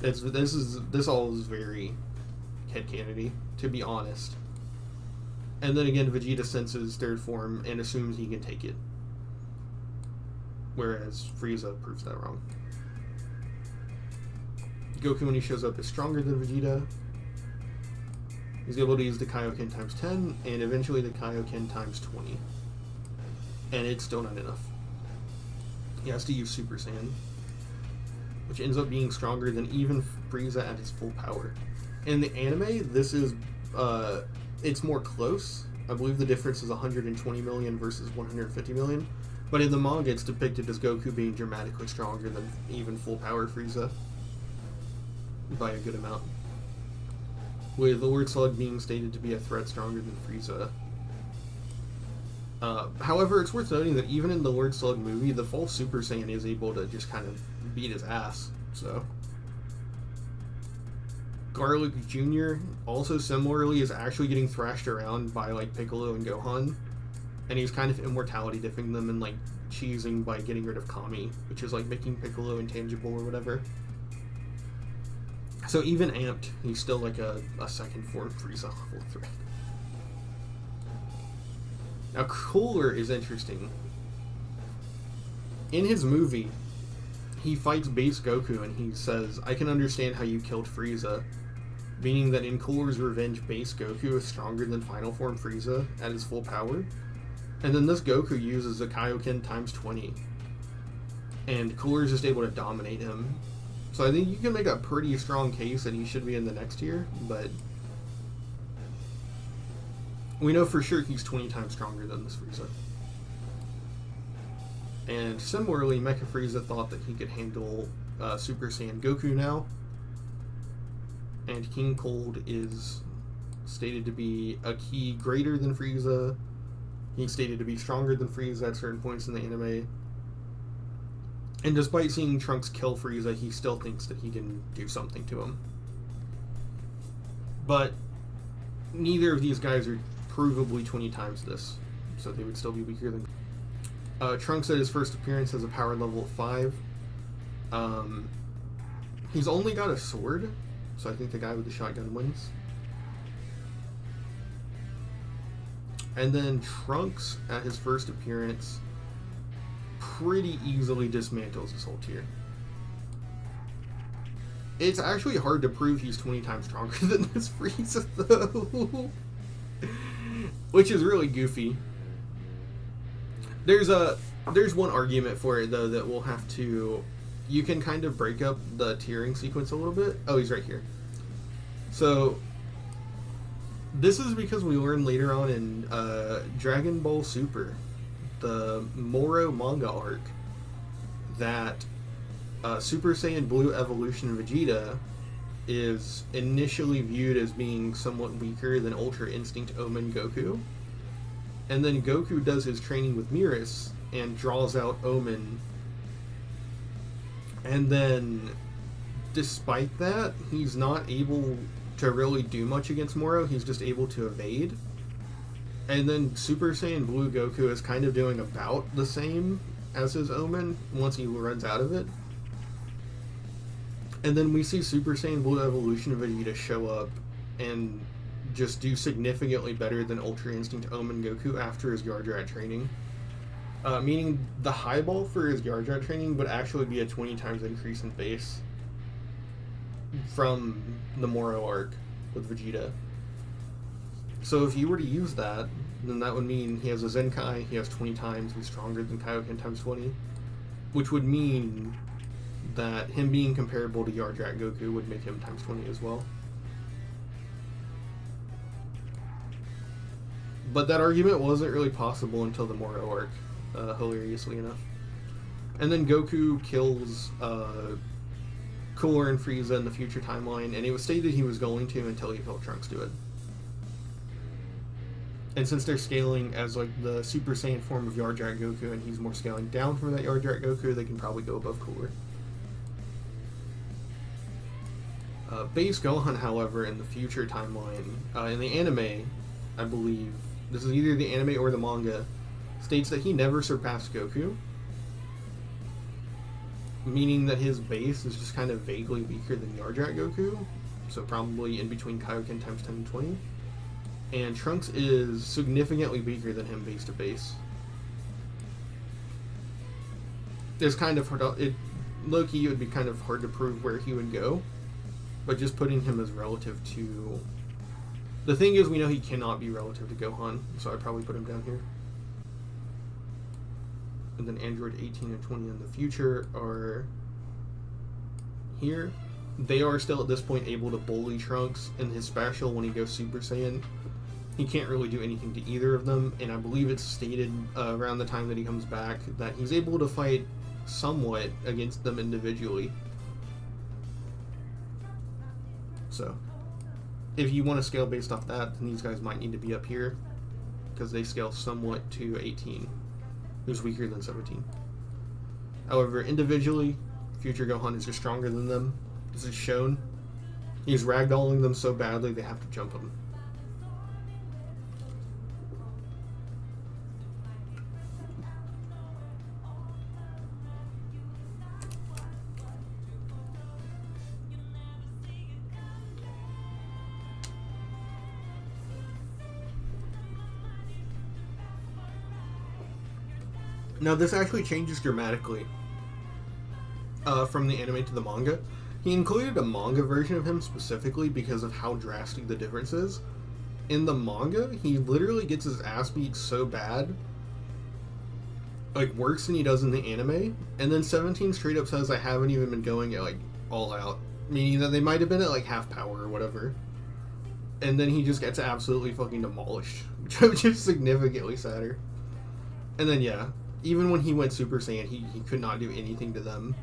S1: this all is very headcanony, to be honest. And then again, Vegeta senses third form and assumes he can take it, whereas Frieza proves that wrong. Goku, when he shows up, is stronger than Vegeta. He's able to use the Kaioken times 10 and eventually the Kaioken times 20, and it's still not enough. He has to use Super Saiyan, which ends up being stronger than even Frieza at his full power. In the anime, this is, it's more close. I believe the difference is 120 million versus 150 million. But in the manga, it's depicted as Goku being dramatically stronger than even full power Frieza by a good amount, with the Lord Slug being stated to be a threat stronger than Frieza. However, it's worth noting that even in the Lord Slug movie, the full Super Saiyan is able to just kind of beat his ass, so... Garlic Jr. also similarly is actually getting thrashed around by like Piccolo and Gohan, and he's kind of immortality dipping them and like cheesing by getting rid of Kami, which is like making Piccolo intangible or whatever. So even amped, he's still like a second form Frieza level threat. Now Cooler is interesting. In his movie, he fights base Goku and he says, "I can understand how you killed Frieza," meaning that in Cooler's revenge, base Goku is stronger than final form Frieza at his full power. And then this Goku uses a Kaioken times 20, and Cooler's just able to dominate him. So I think you can make a pretty strong case that he should be in the next tier, but we know for sure he's 20 times stronger than this Frieza. And similarly, Mecha Frieza thought that he could handle Super Saiyan Goku now, and King Cold is stated to be a key greater than Frieza. He's stated to be stronger than Frieza at certain points in the anime. And despite seeing Trunks kill Frieza, he still thinks that he can do something to him. But neither of these guys are provably 20 times this, so they would still be weaker than... Trunks at his first appearance has a power level of 5. He's only got a sword, so I think the guy with the shotgun wins. And then Trunks, at his first appearance, pretty easily dismantles his whole tier. It's actually hard to prove he's 20 times stronger than this Frieza, though. Which is really goofy. There's one argument for it, though, that we'll have to... You can kind of break up the tiering sequence a little bit. Oh, he's right here. So, this is because we learn later on in Dragon Ball Super, the Moro manga arc, that Super Saiyan Blue Evolution Vegeta is initially viewed as being somewhat weaker than Ultra Instinct Omen Goku. And then Goku does his training with Miras and draws out Omen. And then, despite that, he's not able to really do much against Moro. He's just able to evade. And then Super Saiyan Blue Goku is kind of doing about the same as his Omen once he runs out of it. And then we see Super Saiyan Blue Evolution Vegeta show up and just do significantly better than Ultra Instinct Omen Goku after his Yardrat training. Meaning the high ball for his Yardrat training would actually be a 20 times increase in base from the Moro arc with Vegeta. So if you were to use that, then that would mean he has a Zenkai, he has 20 times, he's stronger than Kaioken times 20. Which would mean that him being comparable to Yardrat Goku would make him times 20 as well. But that argument wasn't really possible until the Moro arc, hilariously enough. And then Goku kills Cooler and Frieza in the future timeline, and it was stated he was going to until he felt Trunks do it. And since they're scaling as like the Super Saiyan form of Yardrat Goku, and he's more scaling down from that Yardrat Goku, they can probably go above Cooler. Base Gohan, however, in the future timeline, in the anime, I believe, this is either the anime or the manga, states that he never surpassed Goku, meaning that his base is just kind of vaguely weaker than Yardrat Goku, so probably in between Kaioken times 10 and 20. And Trunks is significantly weaker than him base to base. It's kind of hard, low-key, it would be kind of hard to prove where he would go, but just putting him as relative to... The thing is, we know he cannot be relative to Gohan, so I'd probably put him down here. And then Android 18 and 20 in the future are here. They are still at this point able to bully Trunks in his special when he goes Super Saiyan. He can't really do anything to either of them, and I believe it's stated around the time that he comes back that he's able to fight somewhat against them individually. So, if you want to scale based off that, then these guys might need to be up here, because they scale somewhat to 18, who's weaker than 17. However, individually, Future Gohan is just stronger than them. This is shown. He's ragdolling them so badly they have to jump him. Now, this actually changes dramatically from the anime to the manga. He included a manga version of him specifically because of how drastic the difference is. In the manga, he literally gets his ass beat so bad, like worse than he does in the anime, and then 17 straight up says I haven't even been going at like all out, meaning that they might have been at like half power or whatever. And then he just gets absolutely fucking demolished, which is significantly sadder. And then yeah, even when he went Super Saiyan, he could not do anything to them.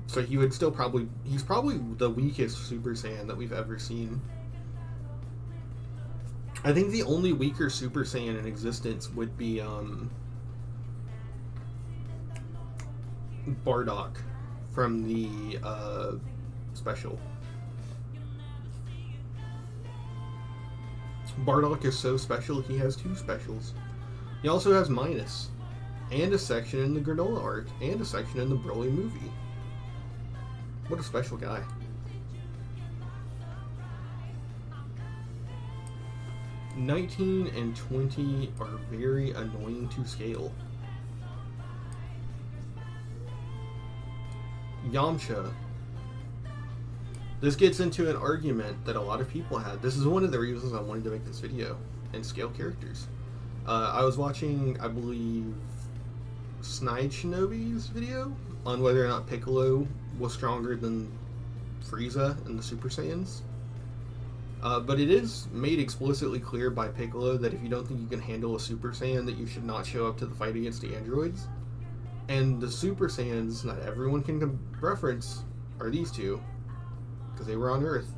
S1: So he would still probably... He's probably the weakest Super Saiyan that we've ever seen. I think the only weaker Super Saiyan in existence would be, Bardock from the, special. Bardock is so special, he has 2 specials. He also has Minus, and a section in the Granola arc, and a section in the Broly movie. What a special guy. 19 and 20 are very annoying to scale. Yamcha. This gets into an argument that a lot of people had. This is one of the reasons I wanted to make this video and scale characters. I was watching, I believe, Snide Shinobi's video on whether or not Piccolo was stronger than Frieza and the Super Saiyans. But it is made explicitly clear by Piccolo that if you don't think you can handle a Super Saiyan, that you should not show up to the fight against the androids. And the Super Saiyans, not everyone can reference, are these two, because they were on Earth.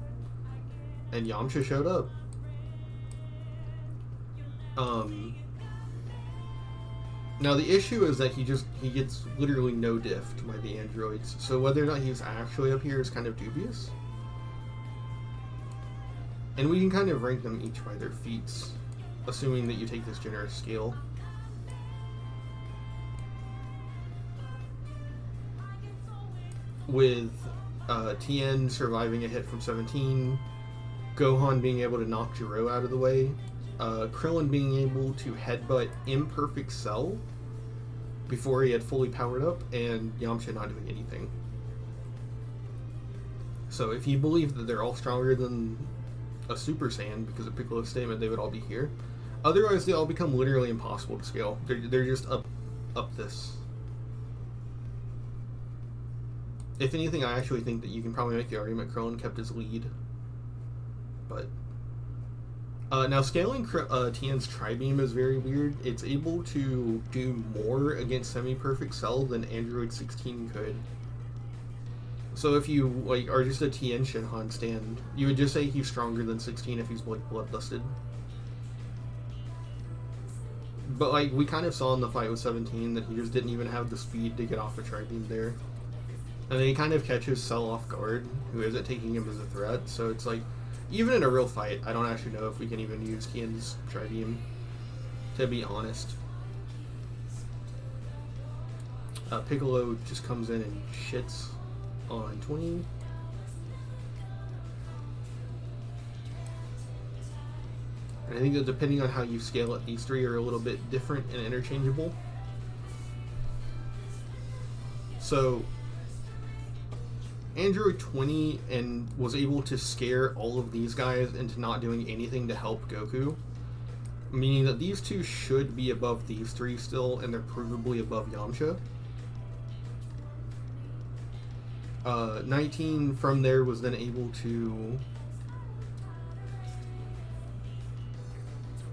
S1: And Yamcha showed up. Now the issue is that he gets literally no diffed by the androids, so whether or not he's actually up here is kind of dubious. And we can kind of rank them each by their feats, assuming that you take this generous scale. With Tien surviving a hit from 17, Gohan being able to knock Jiro out of the way, Krillin being able to headbutt Imperfect Cell before he had fully powered up, and Yamcha not doing anything. So if you believe that they're all stronger than a Super Saiyan because of Piccolo's statement, they would all be here. Otherwise, they all become literally impossible to scale. They're just up this. If anything, I actually think that you can probably make the argument Krillin kept his lead. But now scaling Tien's Tri-Beam is very weird. It's able to do more against Semi-Perfect Cell than Android 16 could. So if you are just a Tien Shinhan stand, you would just say he's stronger than 16 if he's bloodlusted. But we kind of saw in the fight with 17 that he just didn't even have the speed to get off a Tri-Beam there. And then he kind of catches Cell off guard, who isn't taking him as a threat. So it's even in a real fight, I don't actually know if we can even use Tien's Tri-Beam, to be honest. Piccolo just comes in and shits on 20. And I think that depending on how you scale it, these three are a little bit different and interchangeable. So Android 20 was able to scare all of these guys into not doing anything to help Goku, meaning that these two should be above these three still, and they're provably above Yamcha. 19 from there was then able to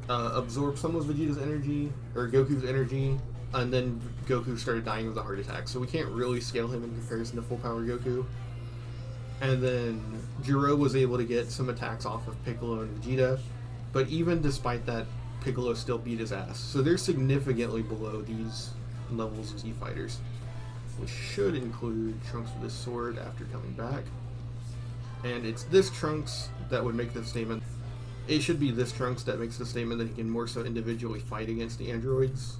S1: absorb some of Vegeta's energy, or Goku's energy, and then Goku started dying of the heart attack, so we can't really scale him in comparison to full power Goku. And then Jiro was able to get some attacks off of Piccolo and Vegeta, but even despite that, Piccolo still beat his ass. So they're significantly below these levels of Z fighters, which should include Trunks with his sword after coming back. And it's this Trunks that would make the statement. It should be this Trunks that makes the statement that he can more so individually fight against the androids.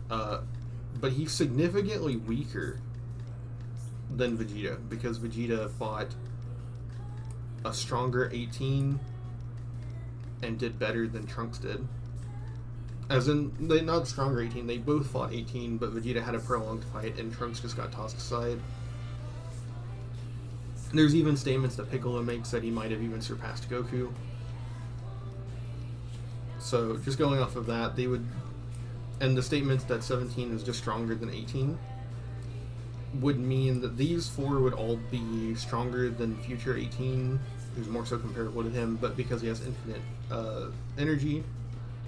S1: But he's significantly weaker than Vegeta, because Vegeta fought a stronger 18 and did better than Trunks did. As in, not stronger 18, they both fought 18, but Vegeta had a prolonged fight and Trunks just got tossed aside. There's even statements that Piccolo makes that he might have even surpassed Goku. So just going off of that, they would, and the statements that 17 is just stronger than 18, would mean that these four would all be stronger than future 18, who's more so comparable to him, but because he has infinite energy,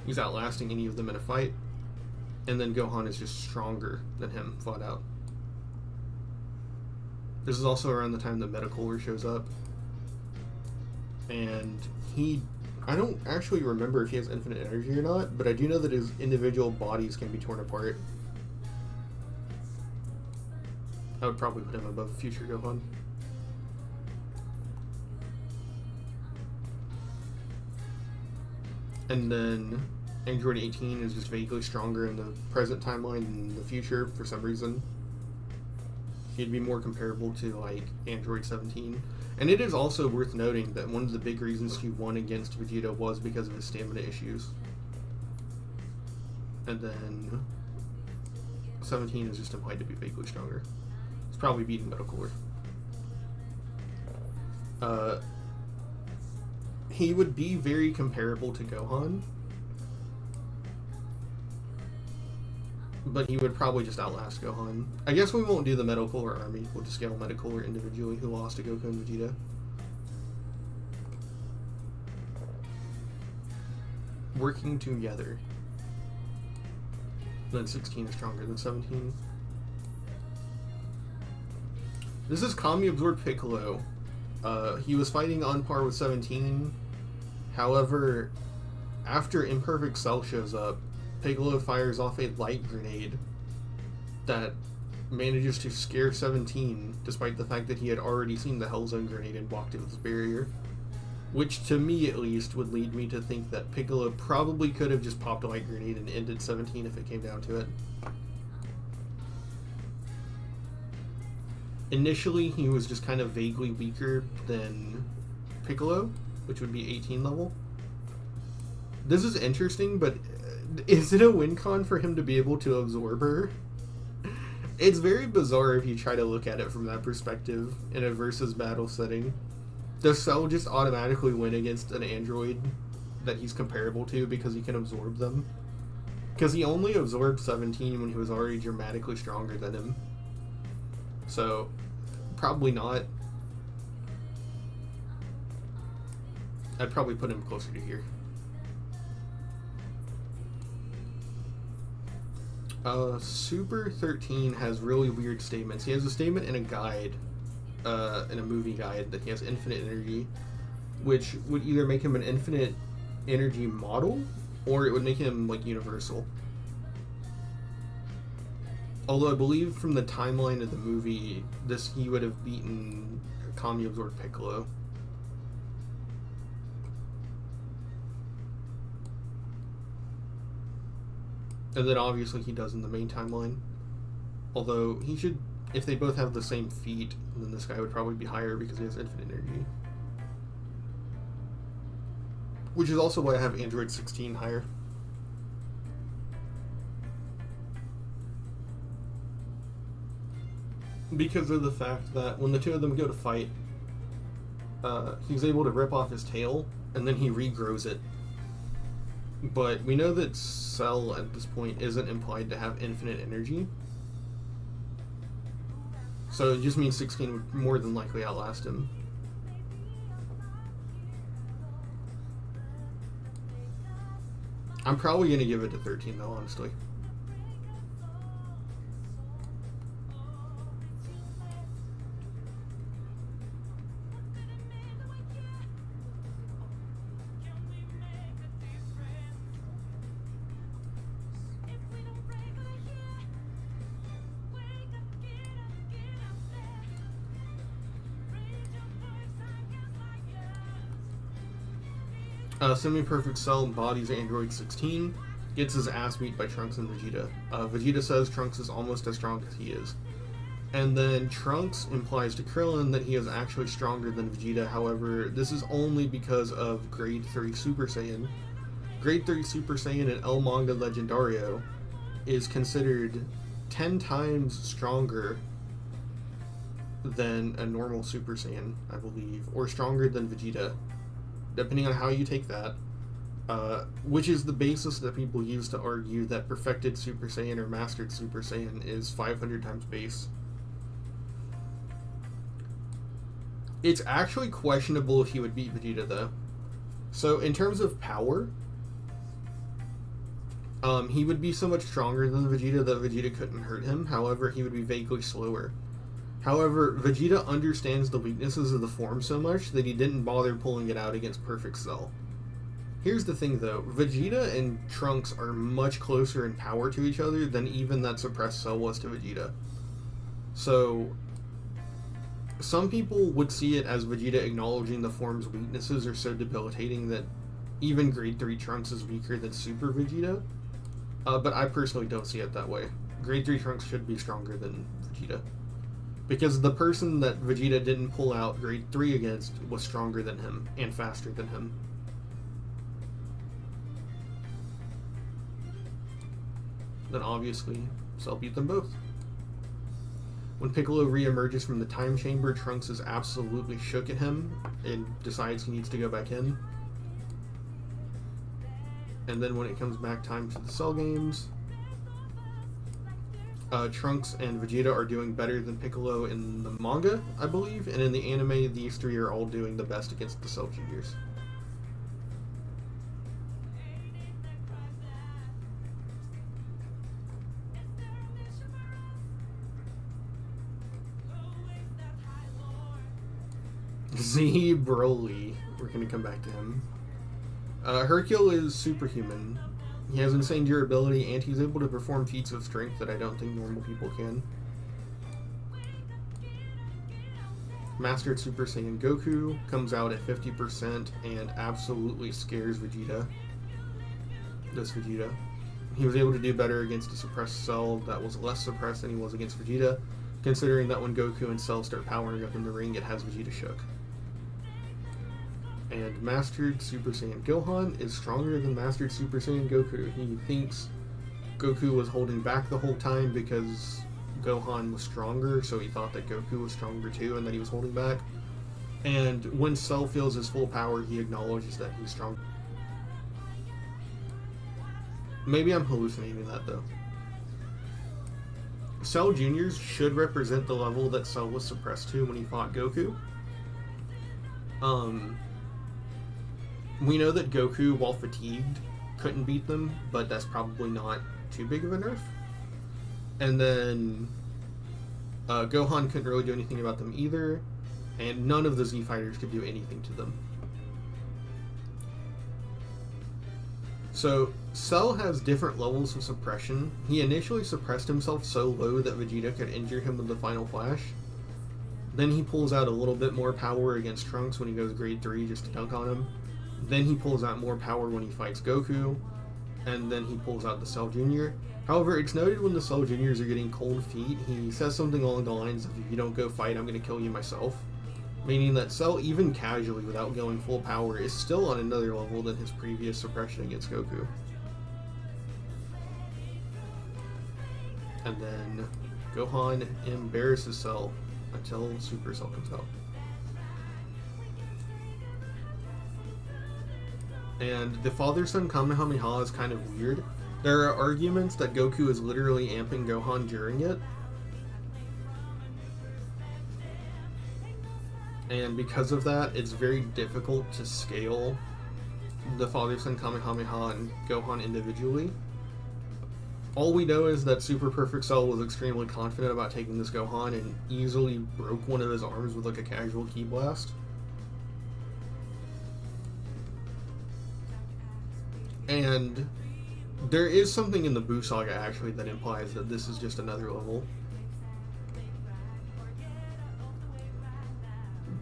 S1: he's outlasting any of them in a fight. And then Gohan is just stronger than him, flat out. This is also around the time that Metacolar shows up. And I don't actually remember if he has infinite energy or not, but I do know that his individual bodies can be torn apart. I would probably put him above future Gohan. And then Android 18 is just vaguely stronger in the present timeline than the future for some reason. He'd be more comparable to Android 17. And it is also worth noting that one of the big reasons he won against Vegeta was because of his stamina issues. And then 17 is just implied to be vaguely stronger. It's probably beating Metal Cooler. He would be very comparable to Gohan, but he would probably just outlast Gohan. I guess we won't do the Metal Cooler army. We'll just scale Metal Cooler individually, who lost to Goku and Vegeta. Working together. Then 16 is stronger than 17. This is Kami Absorbed Piccolo. He was fighting on par with 17. However, after Imperfect Cell shows up, Piccolo fires off a light grenade that manages to scare 17, despite the fact that he had already seen the Hell Zone grenade and blocked it with his barrier. Which, to me at least, would lead me to think that Piccolo probably could have just popped a light grenade and ended 17 if it came down to it. Initially, he was just kind of vaguely weaker than Piccolo, which would be 18 level. This is interesting, but is it a win con for him to be able to absorb her? It's very bizarre if you try to look at it from that perspective in a versus battle setting. Does Cell just automatically win against an android that he's comparable to because he can absorb them? Because he only absorbed 17 when he was already dramatically stronger than him. So, probably not. I'd probably put him closer to here. Super 13 has really weird statements. He has a statement in a guide, in a movie guide, that he has infinite energy, which would either make him an infinite energy model, or it would make him, like, universal. Although I believe from the timeline of the movie, he would have beaten Kami Absorbed Piccolo. And then obviously he does in the main timeline. Although he should, if they both have the same feat, then this guy would probably be higher because he has infinite energy. Which is also why I have Android 16 higher. Because of the fact that when the two of them go to fight, he's able to rip off his tail, and then he regrows it. But we know that Cell at this point isn't implied to have infinite energy. So it just means 16 would more than likely outlast him. I'm probably going to give it to 13 though, honestly. Semi-Perfect Cell bodies Android 16, gets his ass beat by Trunks and Vegeta. Vegeta says Trunks is almost as strong as he is. And then Trunks implies to Krillin that he is actually stronger than Vegeta, however, this is only because of Grade 3 Super Saiyan. Grade 3 Super Saiyan in El Manga Legendario is considered 10 times stronger than a normal Super Saiyan, I believe, or stronger than Vegeta, depending on how you take that, which is the basis that people use to argue that perfected Super Saiyan or mastered Super Saiyan is 500 times base. It's actually questionable if he would beat Vegeta, though. So, in terms of power, he would be so much stronger than Vegeta that Vegeta couldn't hurt him. However, he would be vaguely slower. However, Vegeta understands the weaknesses of the form so much that he didn't bother pulling it out against Perfect Cell. Here's the thing though, Vegeta and Trunks are much closer in power to each other than even that suppressed Cell was to Vegeta. So, some people would see it as Vegeta acknowledging the form's weaknesses are so debilitating that even Grade 3 Trunks is weaker than Super Vegeta, but I personally don't see it that way. Grade 3 Trunks should be stronger than Vegeta. Because the person that Vegeta didn't pull out grade 3 against was stronger than him and faster than him. Then obviously, Cell beat them both. When Piccolo re-emerges from the time chamber, Trunks is absolutely shook at him and decides he needs to go back in. And then when it comes back time to the Cell games, Trunks and Vegeta are doing better than Piccolo in the manga, I believe, and in the anime, these three are all doing the best against the Cell Juniors. Z Broly, we're gonna come back to him. Hercule is superhuman. He has insane durability, and he's able to perform feats of strength that I don't think normal people can. Mastered Super Saiyan Goku comes out at 50% and absolutely scares Vegeta. This Vegeta. He was able to do better against a suppressed Cell that was less suppressed than he was against Vegeta, considering that when Goku and Cell start powering up in the ring, it has Vegeta shook. And Mastered Super Saiyan Gohan is stronger than Mastered Super Saiyan Goku. He thinks Goku was holding back the whole time because Gohan was stronger, so he thought that Goku was stronger too and that he was holding back. And when Cell feels his full power, he acknowledges that he's strong. Maybe I'm hallucinating that though. Cell Juniors should represent the level that Cell was suppressed to when he fought Goku. We know that Goku, while fatigued, couldn't beat them, but that's probably not too big of a nerf. And then Gohan couldn't really do anything about them either, and none of the Z fighters could do anything to them. So Cell has different levels of suppression. He initially suppressed himself so low that Vegeta could injure him with the Final Flash. Then he pulls out a little bit more power against Trunks when he goes grade 3 just to dunk on him. Then he pulls out more power when he fights Goku, and then he pulls out the Cell Jr. However, it's noted when the Cell Juniors are getting cold feet, he says something along the lines of, "If you don't go fight, I'm going to kill you myself." Meaning that Cell, even casually without going full power, is still on another level than his previous suppression against Goku. And then Gohan embarrasses Cell until Super Cell comes out. And the father-son Kamehameha is kind of weird. There are arguments that Goku is literally amping Gohan during it. And because of that, it's very difficult to scale the father-son Kamehameha and Gohan individually. All we know is that Super Perfect Cell was extremely confident about taking this Gohan and easily broke one of his arms with like a casual ki blast. And there is something in the Buu Saga actually that implies that this is just another level.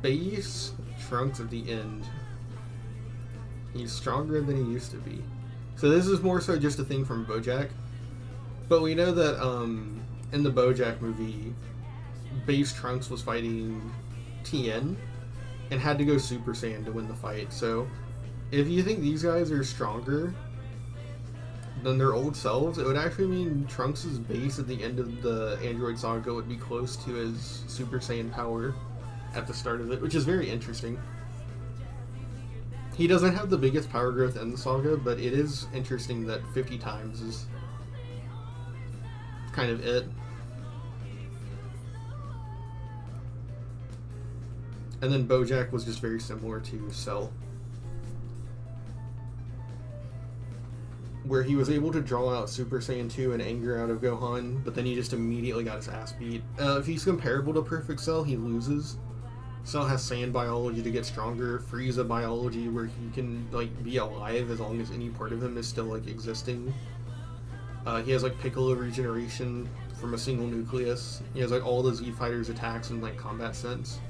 S1: Base Trunks at the end. He's stronger than he used to be. So this is more so just a thing from BoJack. But we know that in the BoJack movie, Base Trunks was fighting Tien and had to go Super Saiyan to win the fight. So if you think these guys are stronger than their old selves, it would actually mean Trunks' base at the end of the Android Saga would be close to his Super Saiyan power at the start of it, which is very interesting. He doesn't have the biggest power growth in the saga, but it is interesting that 50 times is kind of it. And then BoJack was just very similar to Cell, where he was able to draw out Super Saiyan 2 and anger out of Gohan, but then he just immediately got his ass beat. If he's comparable to Perfect Cell, he loses. Cell has Saiyan biology to get stronger, Frieza biology where he can like be alive as long as any part of him is still like existing. He has like Piccolo regeneration from a single nucleus. He has like all the Z Fighters attacks in like combat sense.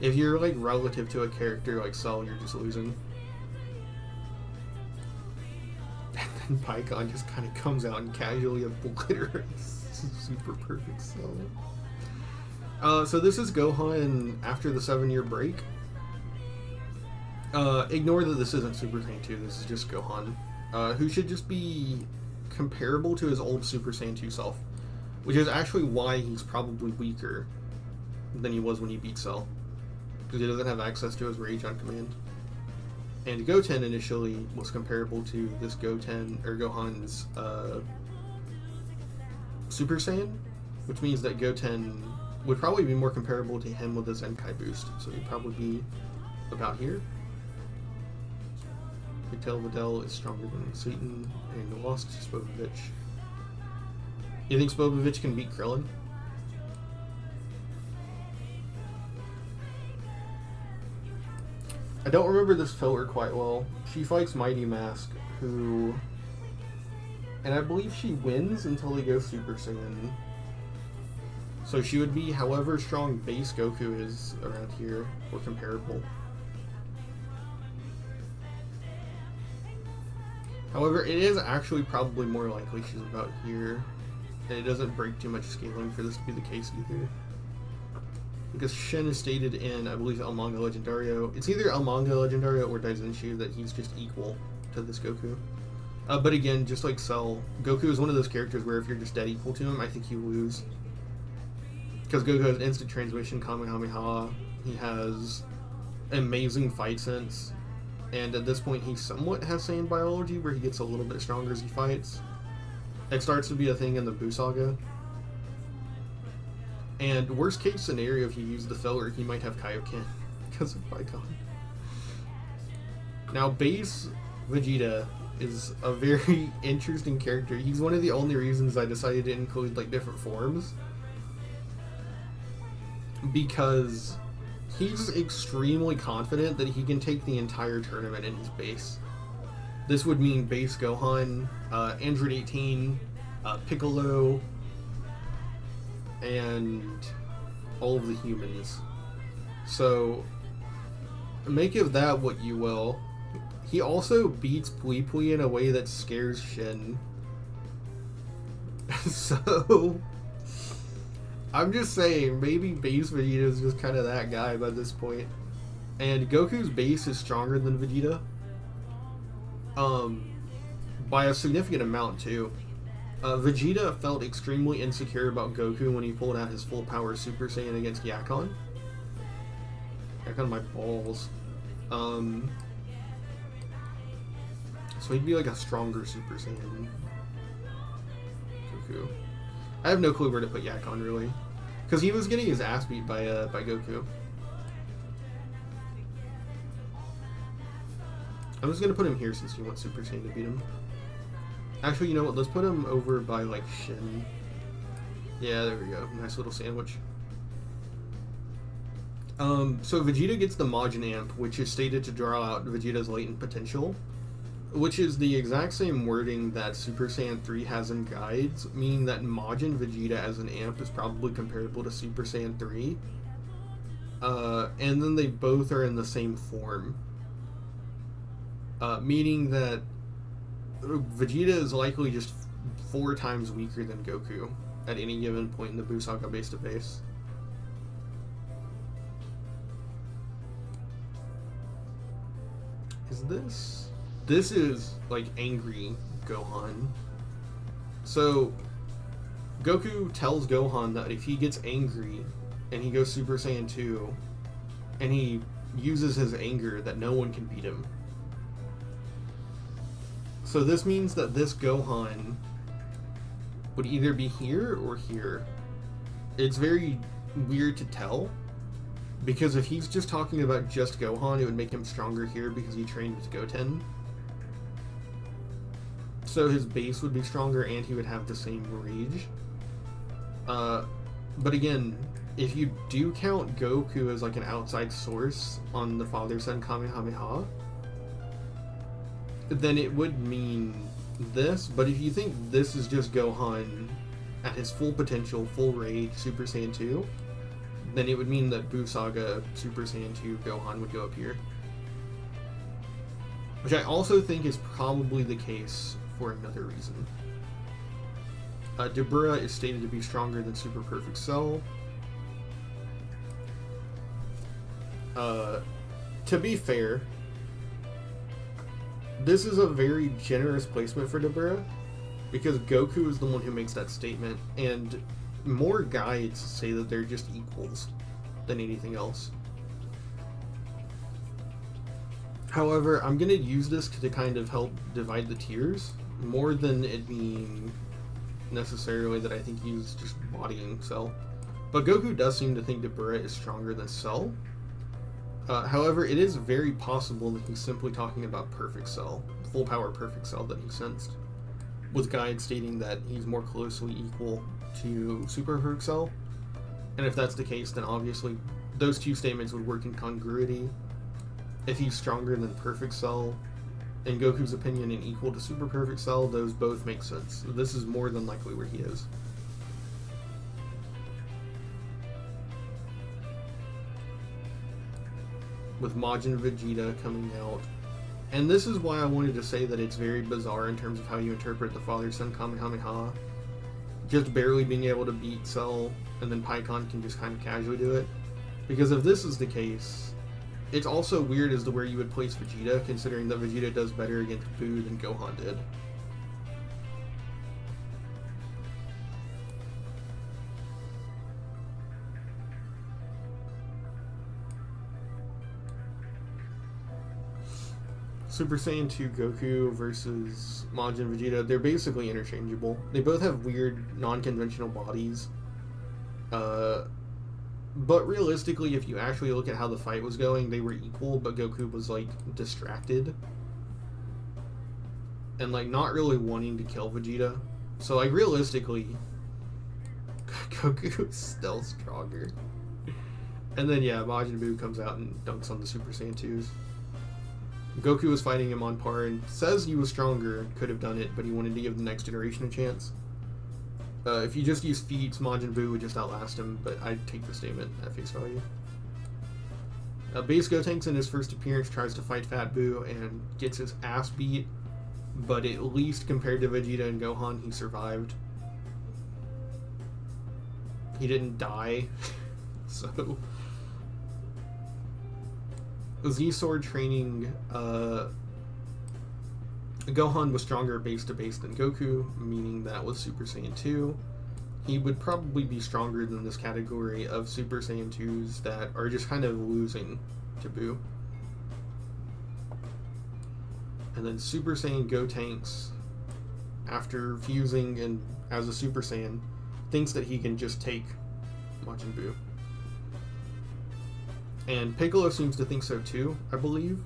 S1: If you're like relative to a character like Cell, you're just losing. And then Pycon just kind of comes out and casually obliterates Super Perfect Cell. So this is Gohan after the 7-year break. Ignore that this isn't Super Saiyan 2, this is just Gohan, who should just be comparable to his old Super Saiyan 2 self, which is actually why he's probably weaker than he was when he beat Cell, because he doesn't have access to his rage on command. And Goten initially was comparable to this Gohan's Super Saiyan, which means that Goten would probably be more comparable to him with his Zenkai boost, so he'd probably be about here. Bigtail Videl is stronger than Satan, and lost to Spobovich. You think Spobovich can beat Krillin? I don't remember this filler quite well. She fights Mighty Mask, who... and I believe she wins until they go Super Saiyan. So she would be however strong base Goku is around here, or comparable. However, it is actually probably more likely she's about here, and it doesn't break too much scaling for this to be the case either. Because Shen is stated in, I believe, El Manga Legendario. It's either El Manga Legendario or Daizenshu that he's just equal to this Goku. But again, just like Cell, Goku is one of those characters where if you're just dead equal to him, I think you lose. Because Goku has instant transmission, Kamehameha, he has amazing fight sense, and at this point he somewhat has Saiyan biology where he gets a little bit stronger as he fights. It starts to be a thing in the Buu Saga. And worst case scenario, if you use the filler, he might have Kaioken because of Bicon. Now, base Vegeta is a very interesting character. He's one of the only reasons I decided to include like different forms, because he's extremely confident that he can take the entire tournament in his base. This would mean base Gohan, Android 18, Piccolo, and all of the humans. So make of that what you will. He also beats Pui Pui in a way that scares Shin. So I'm just saying, maybe base Vegeta is just kind of that guy by this point. And Goku's base is stronger than Vegeta. By a significant amount too. Vegeta felt extremely insecure about Goku when he pulled out his full power Super Saiyan against Yakon. Yakon my balls. So he'd be like a stronger Super Saiyan Goku. I have no clue where to put Yakon really, because he was getting his ass beat by Goku. I'm just gonna put him here since you want Super Saiyan to beat him. Actually, you know what? Let's put him over by like Shin. Yeah, there we go. Nice little sandwich. So Vegeta gets the Majin Amp, which is stated to draw out Vegeta's latent potential, which is the exact same wording that Super Saiyan 3 has in guides, meaning that Majin Vegeta as an amp is probably comparable to Super Saiyan 3. And then they both are in the same form. Meaning that Vegeta is likely just 4 times weaker than Goku at any given point in the Buu Saga base to base. Is this? This is like angry Gohan. So Goku tells Gohan that if he gets angry and he goes Super Saiyan 2 and he uses his anger, that no one can beat him. So this means that this Gohan would either be here or here. It's very weird to tell, because if he's just talking about just Gohan, it would make him stronger here because he trained with Goten. So his base would be stronger and he would have the same rage. But again, if you do count Goku as like an outside source on the Father-Son Kamehameha, then it would mean this. But if you think this is just Gohan at his full potential, full rage, Super Saiyan 2, then it would mean that Buu Saga Super Saiyan 2 Gohan would go up here. Which I also think is probably the case for another reason. Dabura is stated to be stronger than Super Perfect Cell. To be fair, this is a very generous placement for Dabura, because Goku is the one who makes that statement, and more guides say that they're just equals than anything else. However, I'm going to use this to kind of help divide the tiers, more than it being necessarily that I think he's just bodying Cell. But Goku does seem to think Dabura is stronger than Cell. However, it is very possible that he's simply talking about Perfect Cell, full power Perfect Cell that he sensed, with guides stating that he's more closely equal to Super Perfect Cell. And if that's the case, then obviously those two statements would work in congruity. If he's stronger than Perfect Cell, in Goku's opinion, and equal to Super Perfect Cell, those both make sense. This is more than likely where he is. With Majin Vegeta coming out. And this is why I wanted to say that it's very bizarre in terms of how you interpret the Father-Son Kamehameha. Just barely being able to beat Cell, and then Pikkon can just kind of casually do it. Because if this is the case, it's also weird as to where you would place Vegeta, considering that Vegeta does better against Buu than Gohan did. Super Saiyan 2 Goku versus Majin Vegeta, they're basically interchangeable. They both have weird, non-conventional bodies. But realistically, if you actually look at how the fight was going, they were equal, but Goku was, like, distracted. And, like, not really wanting to kill Vegeta. So, like, realistically, Goku is still stronger. And then, yeah, Majin Buu comes out and dunks on the Super Saiyan 2s. Goku was fighting him on par and says he was stronger, could have done it, but he wanted to give the next generation a chance. If you just use feats, Majin Buu would just outlast him, but I'd take the statement at face value. Base Gotenks in his first appearance tries to fight Fat Buu and gets his ass beat, but at least compared to Vegeta and Gohan, he survived. He didn't die, so... Z-Sword training, Gohan was stronger base to base than Goku, meaning that with Super Saiyan 2, he would probably be stronger than this category of Super Saiyan 2s that are just kind of losing to Buu. And then Super Saiyan Gotenks, after fusing and as a Super Saiyan, thinks that he can just take Majin Buu. And Piccolo seems to think so too, I believe.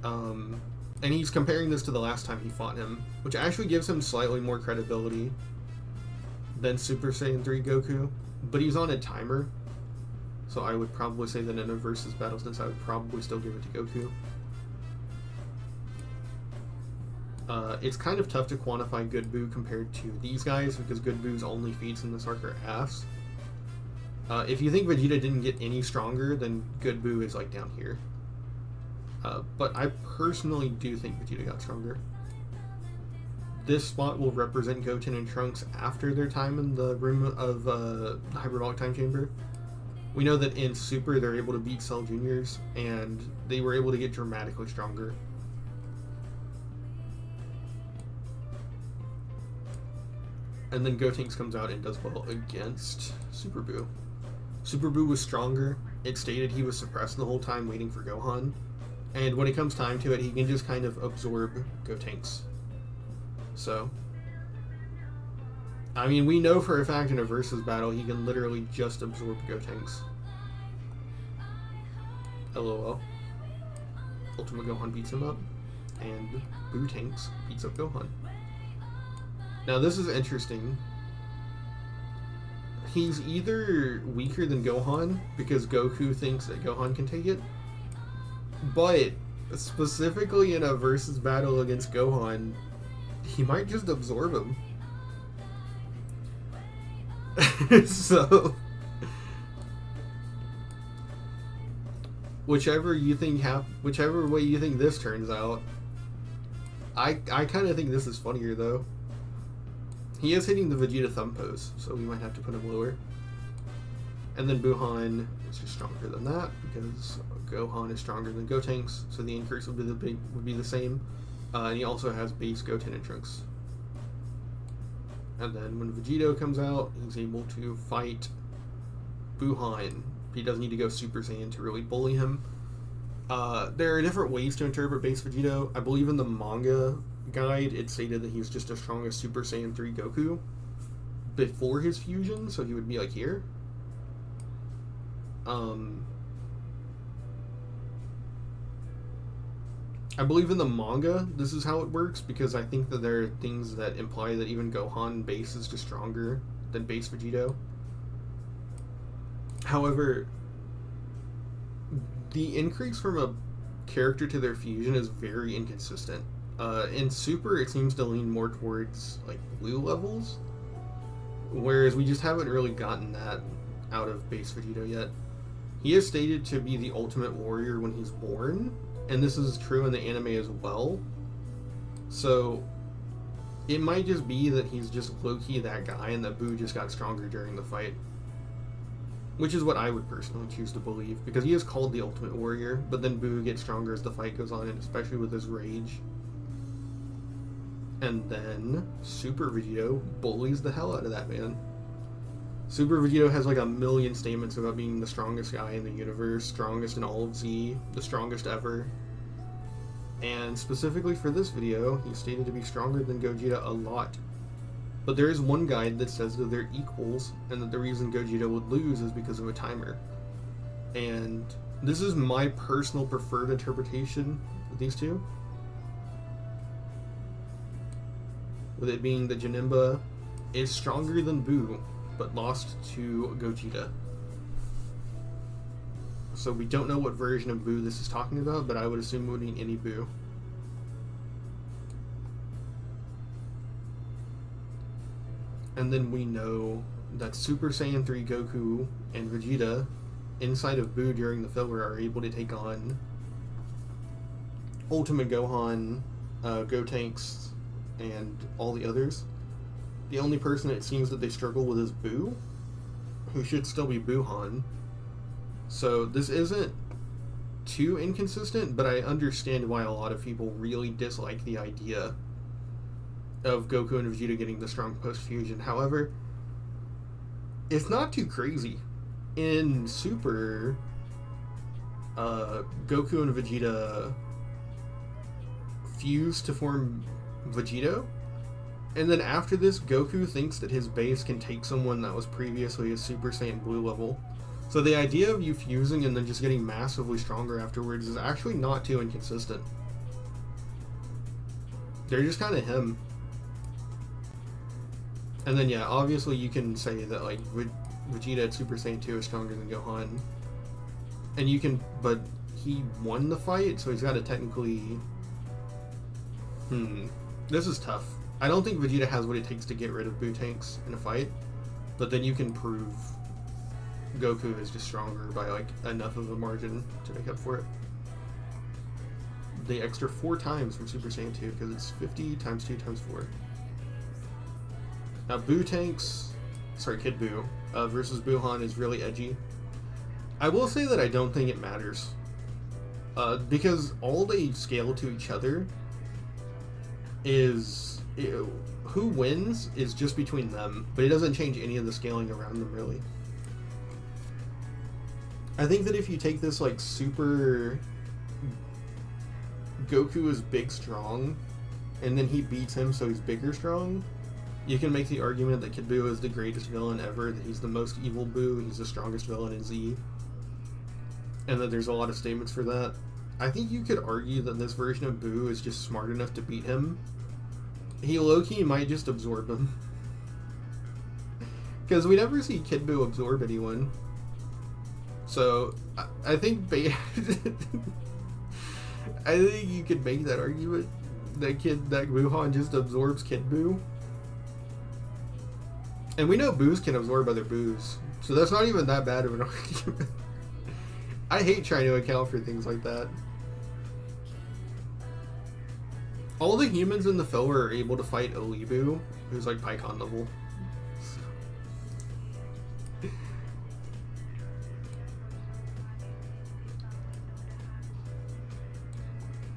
S1: And he's comparing this to the last time he fought him, which actually gives him slightly more credibility than Super Saiyan 3 Goku. But he's on a timer, so I would probably say that in a versus battle sense, I would probably still give it to Goku. It's kind of tough to quantify Good Buu compared to these guys, because Good Buu's only feats in this arc are ass. If you think Vegeta didn't get any stronger, then Good Buu is like down here. But I personally do think Vegeta got stronger. This spot will represent Goten and Trunks after their time in the room of the Hyperbolic Time Chamber. We know that in Super they're able to beat Cell Juniors, and they were able to get dramatically stronger. And then Gotenks comes out and does well against Super Buu. Super Buu was stronger. It stated he was suppressed the whole time waiting for Gohan. And when it comes time to it, he can just kind of absorb Gotenks. So, I mean, we know for a fact in a versus battle, he can literally just absorb Gotenks. LOL. Ultimate Gohan beats him up, and Buu-Tanks beats up Gohan. Now, this is interesting. He's either weaker than Gohan, because Goku thinks that Gohan can take it, but specifically in a versus battle against Gohan, he might just absorb him. So, whichever way you think this turns out, I kind of think this is funnier though. He is hitting the Vegeta thumb pose, so we might have to put him lower. And then Buhan It's just stronger than that because Gohan is stronger than Gotenks, so the increase would be the same. And he also has base Goten and Trunks. And then when Vegito comes out, he's able to fight Buhan. He doesn't need to go Super Saiyan to really bully him. There are different ways to interpret base Vegito. I believe in the manga guide, it stated that he was just as strong as Super Saiyan 3 Goku before his fusion, so he would be like here. I believe in the manga this is how it works, because I think that there are things that imply that even Gohan base is just stronger than base Vegito. However, the increase from a character to their fusion is very inconsistent. In Super, it seems to lean more towards like blue levels, whereas we just haven't really gotten that out of base Vegito yet. He is stated to be the ultimate warrior when he's born, and this is true in the anime as well. So it might just be that he's just low-key that guy and that Boo just got stronger during the fight. Which is what I would personally choose to believe, because he is called the ultimate warrior, but then Boo gets stronger as the fight goes on, and especially with his rage. And then Super Vegito bullies the hell out of that man. Super Vegito has like a million statements about being the strongest guy in the universe, strongest in all of Z, the strongest ever. And specifically for this video, he's stated to be stronger than Gogeta a lot. But there is one guide that says that they're equals, and that the reason Gogeta would lose is because of a timer. And this is my personal preferred interpretation of these two. With it being that Janemba is stronger than Boo, but lost to Gogeta. So we don't know what version of Boo this is talking about, but I would assume it would mean any Boo. And then we know that Super Saiyan 3 Goku and Vegeta inside of Boo during the filler are able to take on Ultimate Gohan, Gotenks, and all the others. The only person it seems that they struggle with is Boo, who should still be Buhan. So this isn't too inconsistent, but I understand why a lot of people really dislike the idea of Goku and Vegeta getting the strong post-fusion. However, it's not too crazy. In Super, Goku and Vegeta fuse to form Vegito, and then after this, Goku thinks that his base can take someone that was previously a Super Saiyan Blue level. So the idea of you fusing and then just getting massively stronger afterwards is actually not too inconsistent. They're just kind of him. And then yeah, obviously you can say that like Vegeta at Super Saiyan 2 is stronger than Gohan. And you can, but he won the fight, so he's got to technically... This is tough. I don't think Vegeta has what it takes to get rid of Boo-Tanks in a fight, but then you can prove Goku is just stronger by like enough of a margin to make up for it. The extra 4 times from Super Saiyan 2, because it's 50 times 2 times 4. Now Boo-Tanks, sorry, Kid Buu, versus Buhan is really edgy. I will say that I don't think it matters. Because all they scale to each other is... who wins is just between them, but it doesn't change any of the scaling around them, really. I think that if you take this, like, super... Goku is big strong, and then he beats him so he's bigger strong, you can make the argument that Kid Buu is the greatest villain ever, that he's the most evil Buu, he's the strongest villain in Z, and that there's a lot of statements for that. I think you could argue that this version of Buu is just smart enough to beat him. He low-key might just absorb him. Because we never see Kid Buu absorb anyone. So, I think I think you could make that argument that Wuhan just absorbs Kid Buu. And we know Boos can absorb other Boos, so that's not even that bad of an argument. I hate trying to account for things like that. All the humans in the filler are able to fight Olibu, who's like Pycon level.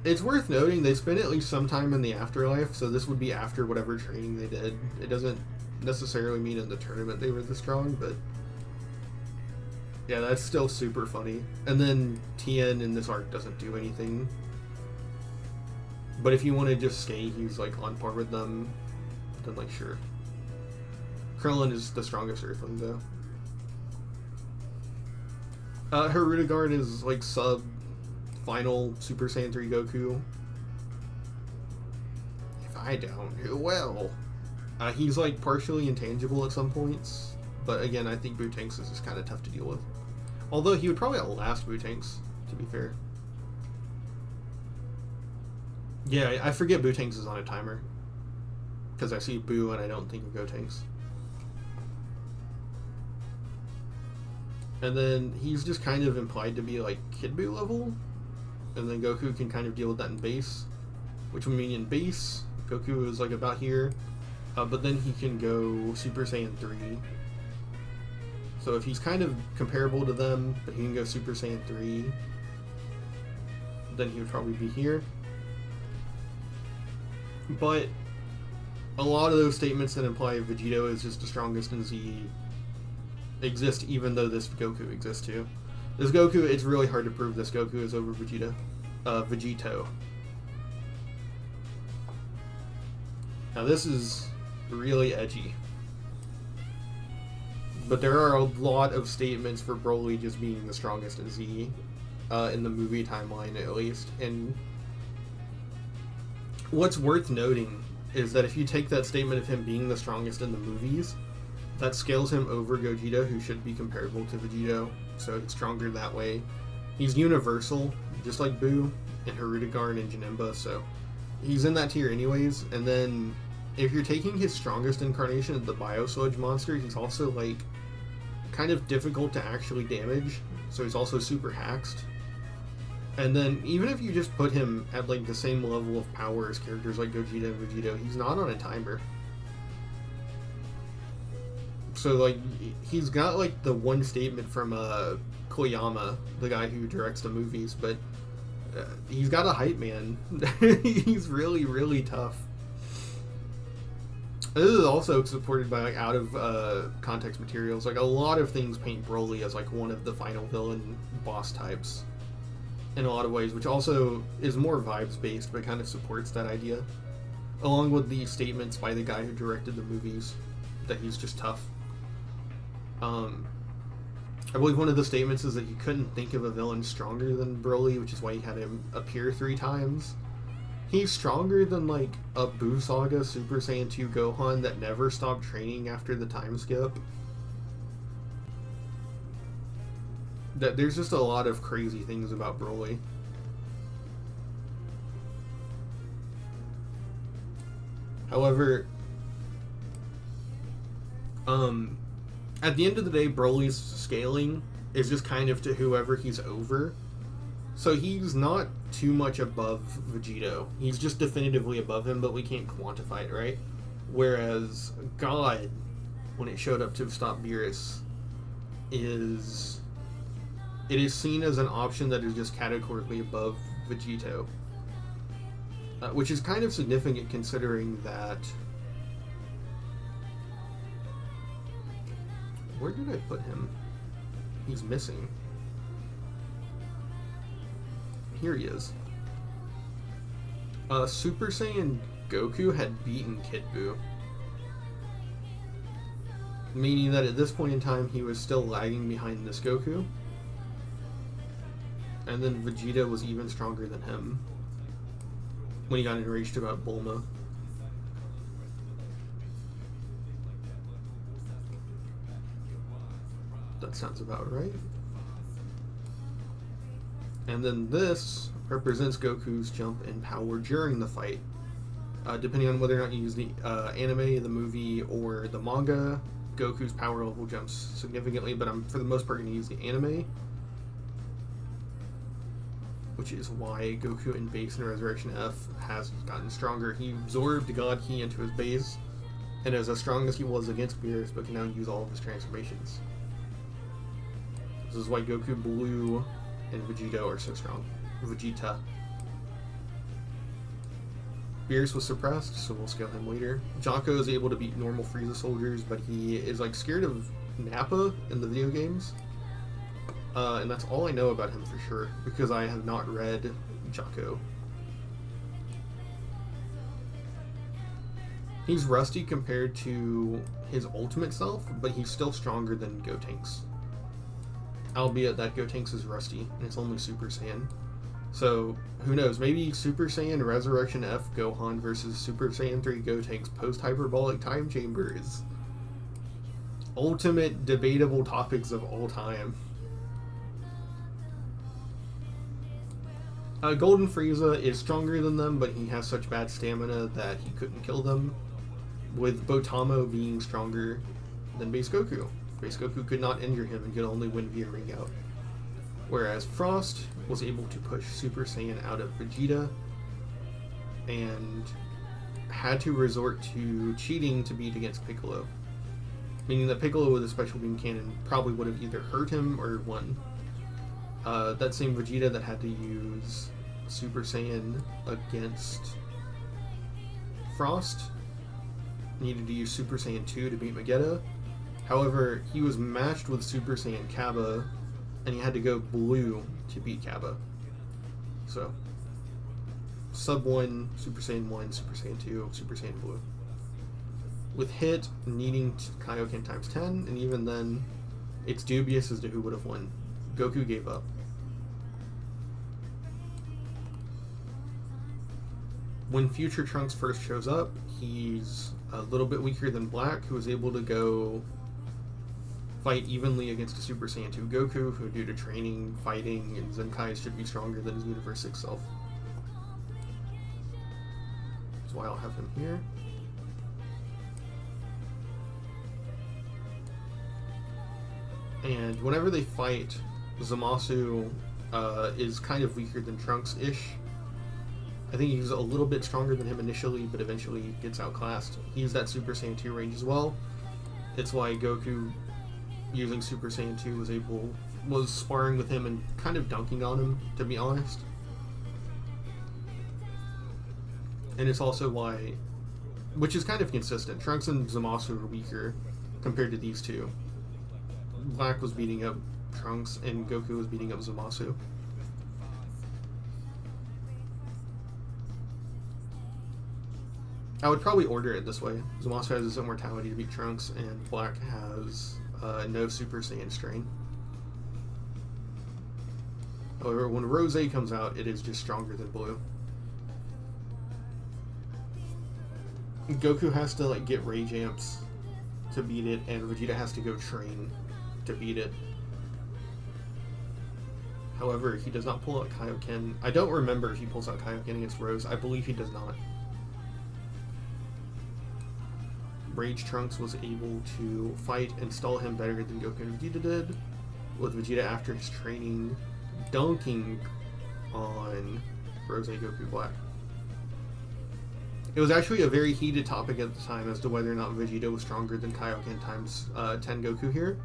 S1: It's worth noting they spent at least some time in the afterlife, so this would be after whatever training they did. It doesn't necessarily mean in the tournament they were this strong, but yeah, that's still super funny. And then Tien in this arc doesn't do anything. But if you want to just say he's like on par with them, then like sure. Krillin is the strongest Earthling though. Hirudegarn is like sub final Super Saiyan 3 Goku. If I don't, who will? He's like partially intangible at some points, but again, I think Bootanks is just kind of tough to deal with. Although he would probably outlast Bootanks, to be fair. Yeah, I forget Bootanks is on a timer. Because I see Boo and I don't think of Gotenks. And then he's just kind of implied to be like Kid Buu level. And then Goku can kind of deal with that in base. Which would mean in base, Goku is like about here. But then he can go Super Saiyan 3. So if he's kind of comparable to them, but he can go Super Saiyan 3, then he would probably be here. But a lot of those statements that imply Vegito is just the strongest in Z exist even though this Goku exists too. This Goku, it's really hard to prove this Goku is over Vegeta. Vegito. Now this is really edgy. But there are a lot of statements for Broly just being the strongest in Z, in the movie timeline at least. And what's worth noting is that if you take that statement of him being the strongest in the movies, that scales him over Gogeta, who should be comparable to Vegito, so it's stronger that way. He's universal, just like Boo and Hirudegarn and Janemba, so he's in that tier anyways. And then if you're taking his strongest incarnation, the Bio-Sludge monster, he's also like kind of difficult to actually damage, so he's also super haxed. And then even if you just put him at like the same level of power as characters like Gogeta and Vegito, he's not on a timer. So like he's got like the one statement from Koyama, the guy who directs the movies, but he's got a hype man. He's really, really tough. This is also supported by like out of context materials. Like a lot of things paint Broly as like one of the final villain boss types in a lot of ways, which also is more vibes based but kind of supports that idea, along with the statements by the guy who directed the movies that he's just tough. I believe one of the statements is that he couldn't think of a villain stronger than Broly, which is why he had him appear 3 times. He's stronger than like a Buu Saga Super Saiyan 2 Gohan that never stopped training after the time skip. That there's just a lot of crazy things about Broly. However, at the end of the day, Broly's scaling is just kind of to whoever he's over. So he's not too much above Vegito. He's just definitively above him, but we can't quantify it, right? Whereas God, when it showed up to stop Beerus, it is seen as an option that is just categorically above Vegito. Which is kind of significant considering that... Where did I put him? He's missing. Here he is. Super Saiyan Goku had beaten Kid Buu. Meaning that at this point in time he was still lagging behind this Goku. And then Vegeta was even stronger than him when he got enraged about Bulma. That sounds about right. And then this represents Goku's jump in power during the fight. Depending on whether or not you use the anime, the movie, or the manga, Goku's power level jumps significantly, but I'm for the most part going to use the anime. Which is why Goku in base and Resurrection F has gotten stronger. He absorbed God Ki into his base, and is as strong as he was against Beerus, but can now use all of his transformations. This is why Goku Blue and Vegito are so strong. Vegeta. Beerus was suppressed, so we'll scale him later. Jocko is able to beat normal Frieza soldiers, but he is like scared of Nappa in the video games. And that's all I know about him for sure, because I have not read Jocko. He's rusty compared to his ultimate self, but he's still stronger than Gotenks. Albeit that Gotenks is rusty, and it's only Super Saiyan. So, who knows, maybe Super Saiyan Resurrection F Gohan versus Super Saiyan 3 Gotenks post-hyperbolic time chambers. Ultimate debatable topics of all time. Golden Frieza is stronger than them, but he has such bad stamina that he couldn't kill them, with Botamo being stronger than Base Goku. Base Goku could not injure him and could only win via ring out. Whereas Frost was able to push Super Saiyan out of Vegeta and had to resort to cheating to beat against Piccolo. Meaning that Piccolo with a special beam cannon probably would have either hurt him or won. That same Vegeta that had to use Super Saiyan against Frost needed to use Super Saiyan 2 to beat Vegeta. However, he was matched with Super Saiyan Kaba, and he had to go blue to beat Kaba. So, Sub 1, Super Saiyan 1, Super Saiyan 2, Super Saiyan Blue. With Hit needing Kaioken times 10, and even then, it's dubious as to who would have won. Goku gave up. When Future Trunks first shows up, he's a little bit weaker than Black, who was able to go fight evenly against a Super Saiyan 2 Goku, who due to training, fighting, and Zenkai should be stronger than his Universe 6 self. That's why I'll have him here. And whenever they fight, Zamasu is kind of weaker than Trunks-ish. I think he's a little bit stronger than him initially, but eventually gets outclassed. He's that Super Saiyan 2 range as well. It's why Goku, using Super Saiyan 2, was sparring with him and kind of dunking on him, to be honest. And it's also why, which is kind of consistent, Trunks and Zamasu are weaker compared to these two. Black was beating up Trunks and Goku was beating up Zamasu. I would probably order it this way. Zamasu has his immortality to beat Trunks, and Black has no Super Saiyan strain. However, when Rose comes out, it is just stronger than Blue. Goku has to get Rage Amps to beat it, and Vegeta has to go train to beat it. However, he does not pull out Kaioken. I don't remember if he pulls out Kaioken against Rose. I believe he does not. Rage Trunks was able to fight and stall him better than Goku and Vegeta did, with Vegeta after his training dunking on Rose Goku Black. It was actually a very heated topic at the time as to whether or not Vegeta was stronger than Kaioken times 10 Goku here.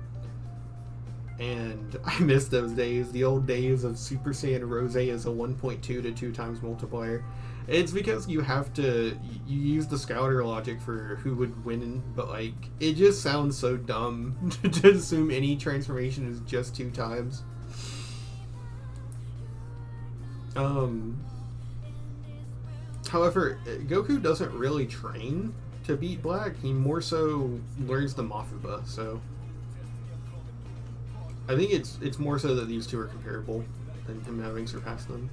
S1: And I miss those days, the old days of Super Saiyan Rose as a 1.2 to 2 times multiplier. It's because you have to, you use the scouter logic for who would win, but it just sounds so dumb to assume any transformation is just 2 times. However, Goku doesn't really train to beat Black, he more so learns the Mafuba, so I think it's more so that these two are comparable than him having surpassed them.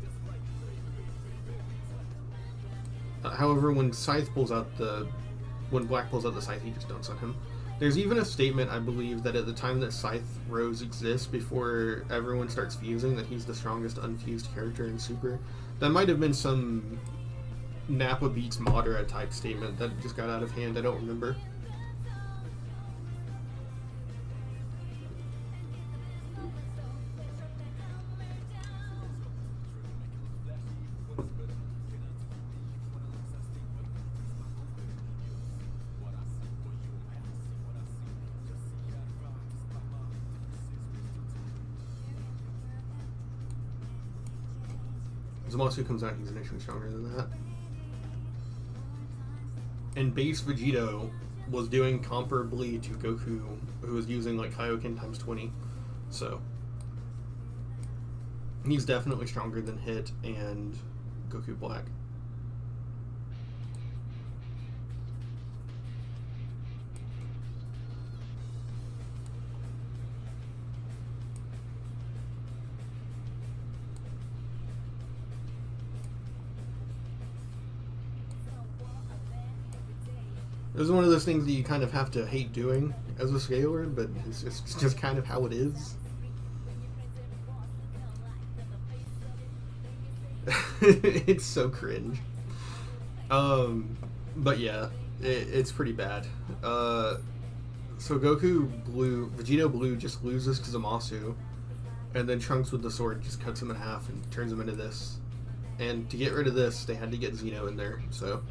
S1: However, when Black pulls out the Scythe, he just dunks on him. There's even a statement, I believe, that at the time that Scythe Rose exists, before everyone starts fusing, that he's the strongest unfused character in Super. That might have been some Nappa beats Madara type statement that just got out of hand, I don't remember. Zamasu comes out, he's initially stronger than that. And base Vegito was doing comparably to Goku, who was using like Kaioken times 20. So he's definitely stronger than Hit and Goku Black. This is one of those things that you kind of have to hate doing as a scaler, but it's just kind of how it is. It's so cringe. But yeah, it's pretty bad. So Goku Blue, Vegito Blue just loses to Zamasu, and then Trunks with the sword just cuts him in half and turns him into this. And to get rid of this, they had to get Xeno in there, so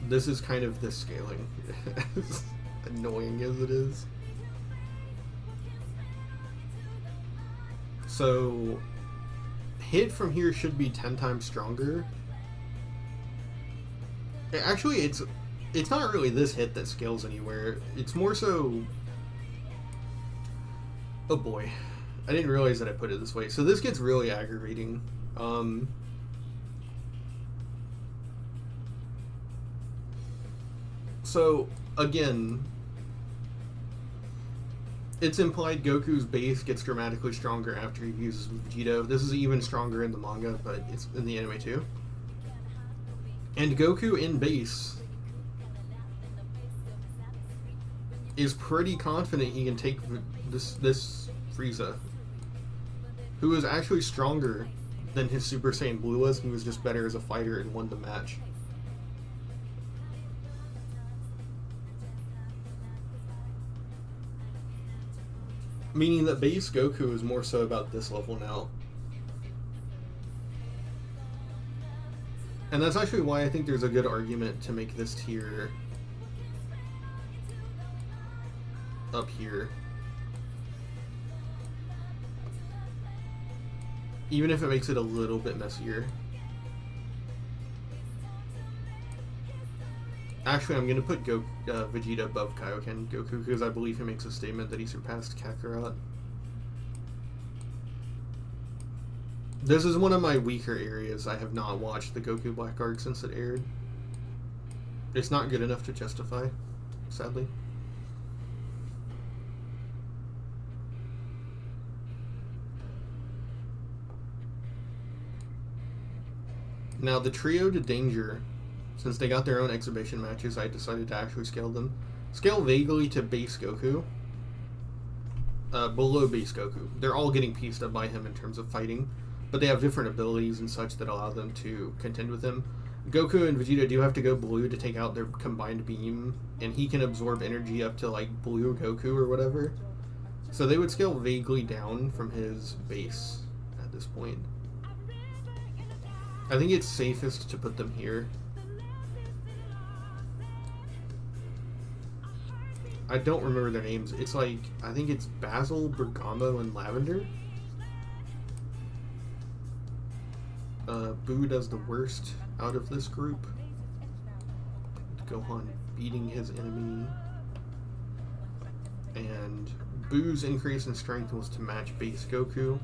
S1: this is kind of this scaling, as annoying as it is. So Hit from here should be 10 times stronger. Actually, it's not really this Hit that scales anywhere. It's more so... Oh boy. I didn't realize that I put it this way. So this gets really aggravating. So, again, it's implied Goku's base gets dramatically stronger after he uses Vegito. This is even stronger in the manga, but it's in the anime too. And Goku in base is pretty confident he can take this Frieza, who is actually stronger than his Super Saiyan Blue was. He was just better as a fighter and won the match. Meaning that base Goku is more so about this level now. And that's actually why I think there's a good argument to make this tier up here. Even if it makes it a little bit messier. Actually, I'm going to put Vegeta above Kaioken Goku because I believe he makes a statement that he surpassed Kakarot. This is one of my weaker areas. I have not watched the Goku Black arc since it aired. It's not good enough to justify, sadly. Now, the trio to Danger, since they got their own exhibition matches, I decided to actually scale them. Scale vaguely to base Goku. Below base Goku. They're all getting pieced up by him in terms of fighting, but they have different abilities and such that allow them to contend with him. Goku and Vegeta do have to go blue to take out their combined beam, and he can absorb energy up to like blue Goku or whatever. So they would scale vaguely down from his base at this point. I think it's safest to put them here. I don't remember their names. It's like, I think it's Basil, Bergamo, and Lavender. Boo does the worst out of this group. Gohan beating his enemy. And Boo's increase in strength was to match base Goku,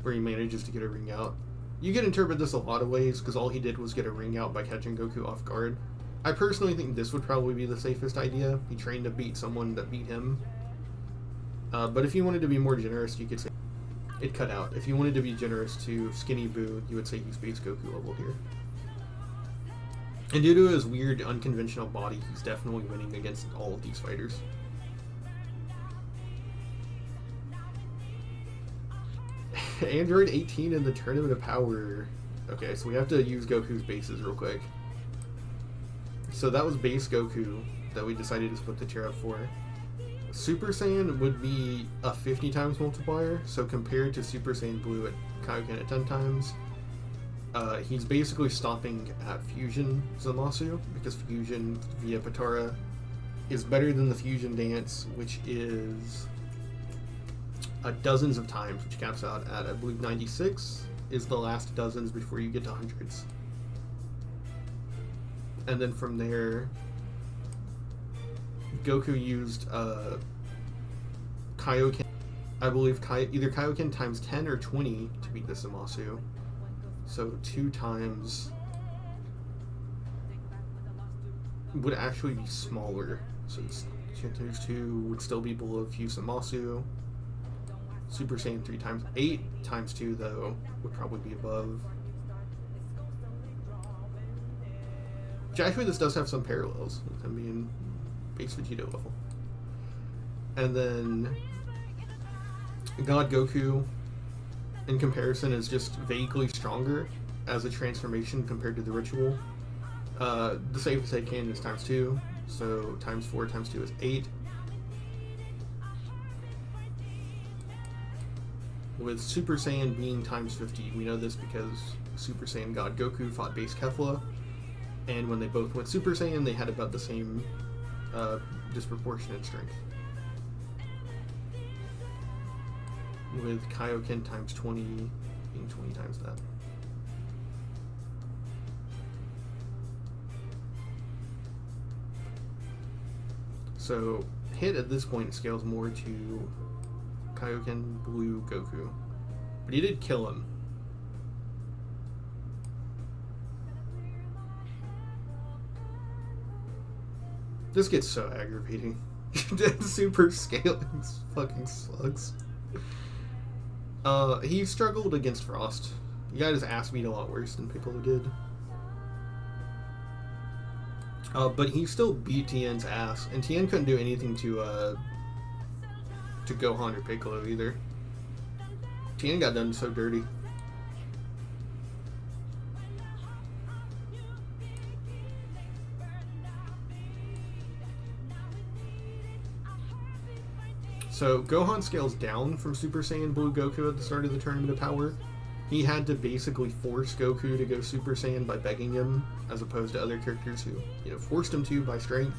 S1: where he manages to get a ring out. You can interpret this a lot of ways, because all he did was get a ring out by catching Goku off guard. I personally think this would probably be the safest idea. He trained to beat someone that beat him. But if you wanted to be more generous, you could say it cut out. If you wanted to be generous to Skinny Boo, you would say he's base Goku level here. And due to his weird, unconventional body, he's definitely winning against all of these fighters. Android 18 in the Tournament of Power. Okay, so we have to use Goku's bases real quick. So that was base Goku that we decided to split the tier up for. Super Saiyan would be a 50 times multiplier, so compared to Super Saiyan Blue at Kaioken at 10 times, he's basically stopping at Fusion Zamasu, because Fusion via Potara is better than the Fusion Dance, which is dozens of times, which caps out at, I believe, 96 is the last dozens before you get to hundreds. And then from there, Goku used Kaioken, I believe either Kaioken times 10 or 20 to beat the Zamasu. So 2 times would actually be smaller. So 2 times 2 would still be below Fusamasu. Super Saiyan 3 times 8 times 2 though would probably be above. Which actually this does have some parallels with him being base Vegeta level. And then God Goku in comparison is just vaguely stronger as a transformation compared to the ritual. The safest I can is times 2, so times 4 times 2 is 8. With Super Saiyan being times 50, we know this because Super Saiyan God Goku fought base Kefla, and when they both went Super Saiyan, they had about the same disproportionate strength. With Kaioken times 20 being 20 times that. So, hit at this point scales more to Kaioken Blue Goku. But he did kill him. This gets so aggravating. Super scaling fucking slugs. He struggled against Frost. He got his ass beat a lot worse than Piccolo did. But he still beat Tien's ass, and Tien couldn't do anything to Gohan or Piccolo either. Tien got done so dirty. So Gohan scales down from Super Saiyan Blue Goku at the start of the Tournament of Power. He had to basically force Goku to go Super Saiyan by begging him, as opposed to other characters who, forced him to by strength.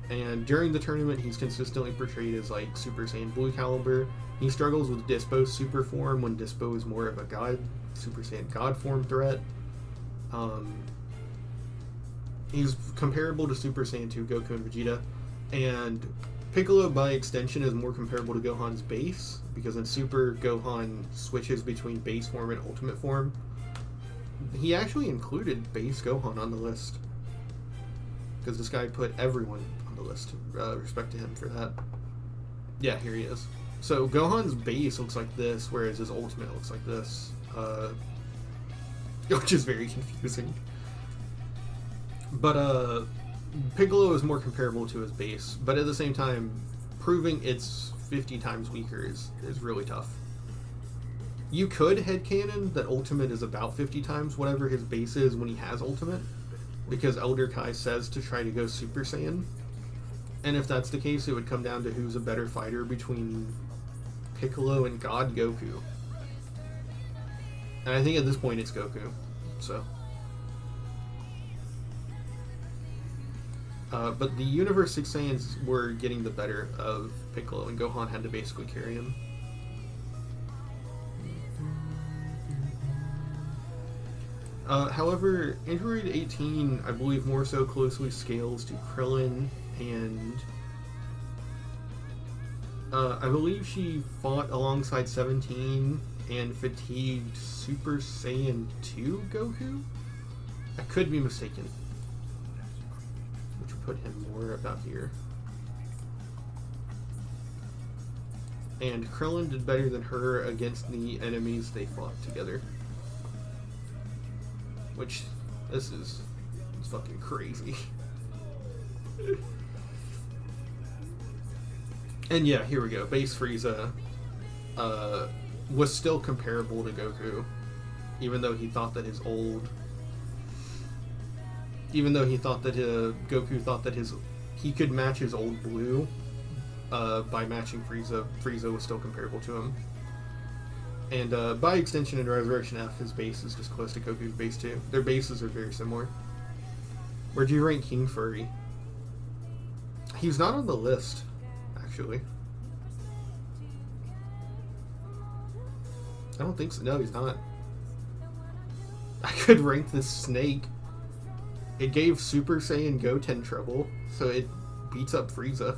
S1: And during the tournament, he's consistently portrayed as like Super Saiyan Blue caliber. He struggles with Dispo's super form when Dispo is more of a God, Super Saiyan God form threat. He's comparable to Super Saiyan 2 Goku and Vegeta, and Piccolo, by extension, is more comparable to Gohan's base, because in Super, Gohan switches between base form and ultimate form. He actually included base Gohan on the list, because this guy put everyone on the list. Respect to him for that. Yeah, here he is. So Gohan's base looks like this, whereas his ultimate looks like this, which is very confusing. But Piccolo is more comparable to his base, but at the same time, proving it's 50 times weaker is really tough. You could headcanon that Ultimate is about 50 times whatever his base is when he has Ultimate, because Elder Kai says to try to go Super Saiyan. And if that's the case, it would come down to who's a better fighter between Piccolo and God Goku. And I think at this point it's Goku, so... but the Universe 6 Saiyans were getting the better of Piccolo, and Gohan had to basically carry him. However, Android 18, I believe, more so closely scales to Krillin, and I believe she fought alongside 17 and fatigued Super Saiyan 2 Goku? I could be mistaken. Put him more about here. And Krillin did better than her against the enemies they fought together. Which, it's fucking crazy. And yeah, here we go. Base Frieza was still comparable to Goku, even though he thought that his old... Even though Goku thought that he could match his old Blue by matching Frieza, Frieza was still comparable to him. And by extension in Resurrection F, his base is just close to Goku's base too. Their bases are very similar. Where'd you rank King Furry? He's not on the list, actually. I don't think so. No, he's not. I could rank this snake. It gave Super Saiyan Goten trouble, so it beats up Frieza.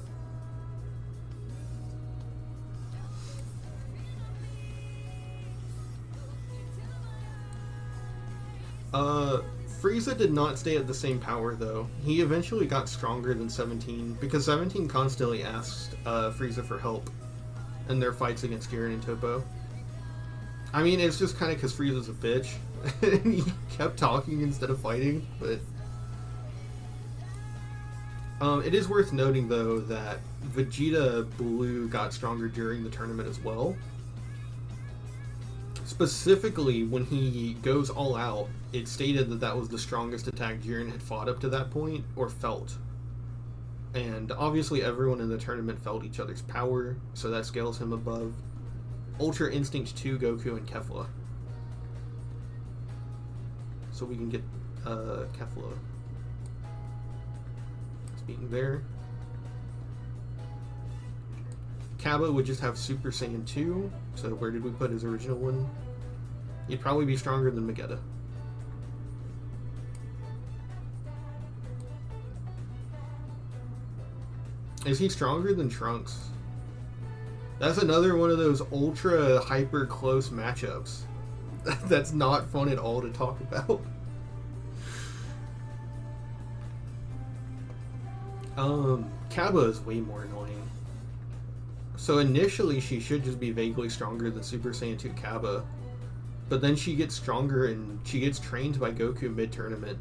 S1: Frieza did not stay at the same power, though. He eventually got stronger than 17, because 17 constantly asked Frieza for help in their fights against Jiren and Toppo. I mean, it's just kind of because Frieza's a bitch, and he kept talking instead of fighting, but... it is worth noting, though, that Vegeta Blue got stronger during the tournament as well. Specifically, when he goes all out, it stated that that was the strongest attack Jiren had fought up to that point, or felt. And obviously everyone in the tournament felt each other's power, so that scales him above Ultra Instinct 2, Goku, and Kefla. So we can get Kefla. Speaking there. Kaba would just have Super Saiyan 2, so where did we put his original one? He'd probably be stronger than Vegeta. Is he stronger than Trunks? That's another one of those ultra hyper close matchups. That's not fun at all to talk about. Kaba is way more annoying. So initially she should just be vaguely stronger than Super Saiyan 2 Kaba, but then she gets stronger and she gets trained by Goku mid-tournament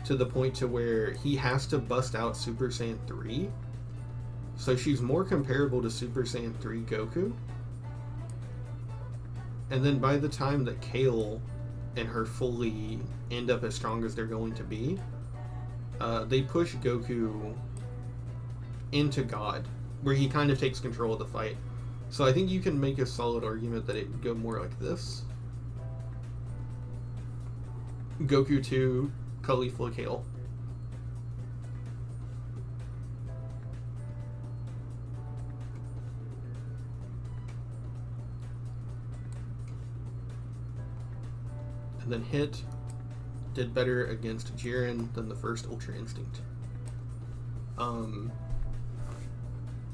S1: to the point to where he has to bust out Super Saiyan 3. So she's more comparable to Super Saiyan 3 Goku. And then by the time that Kale and her fully end up as strong as they're going to be, they push Goku into God, where he kind of takes control of the fight. So I think you can make a solid argument that it would go more like this. Goku 2, Caulifla, Kale. And then Hit did better against Jiren than the first Ultra Instinct.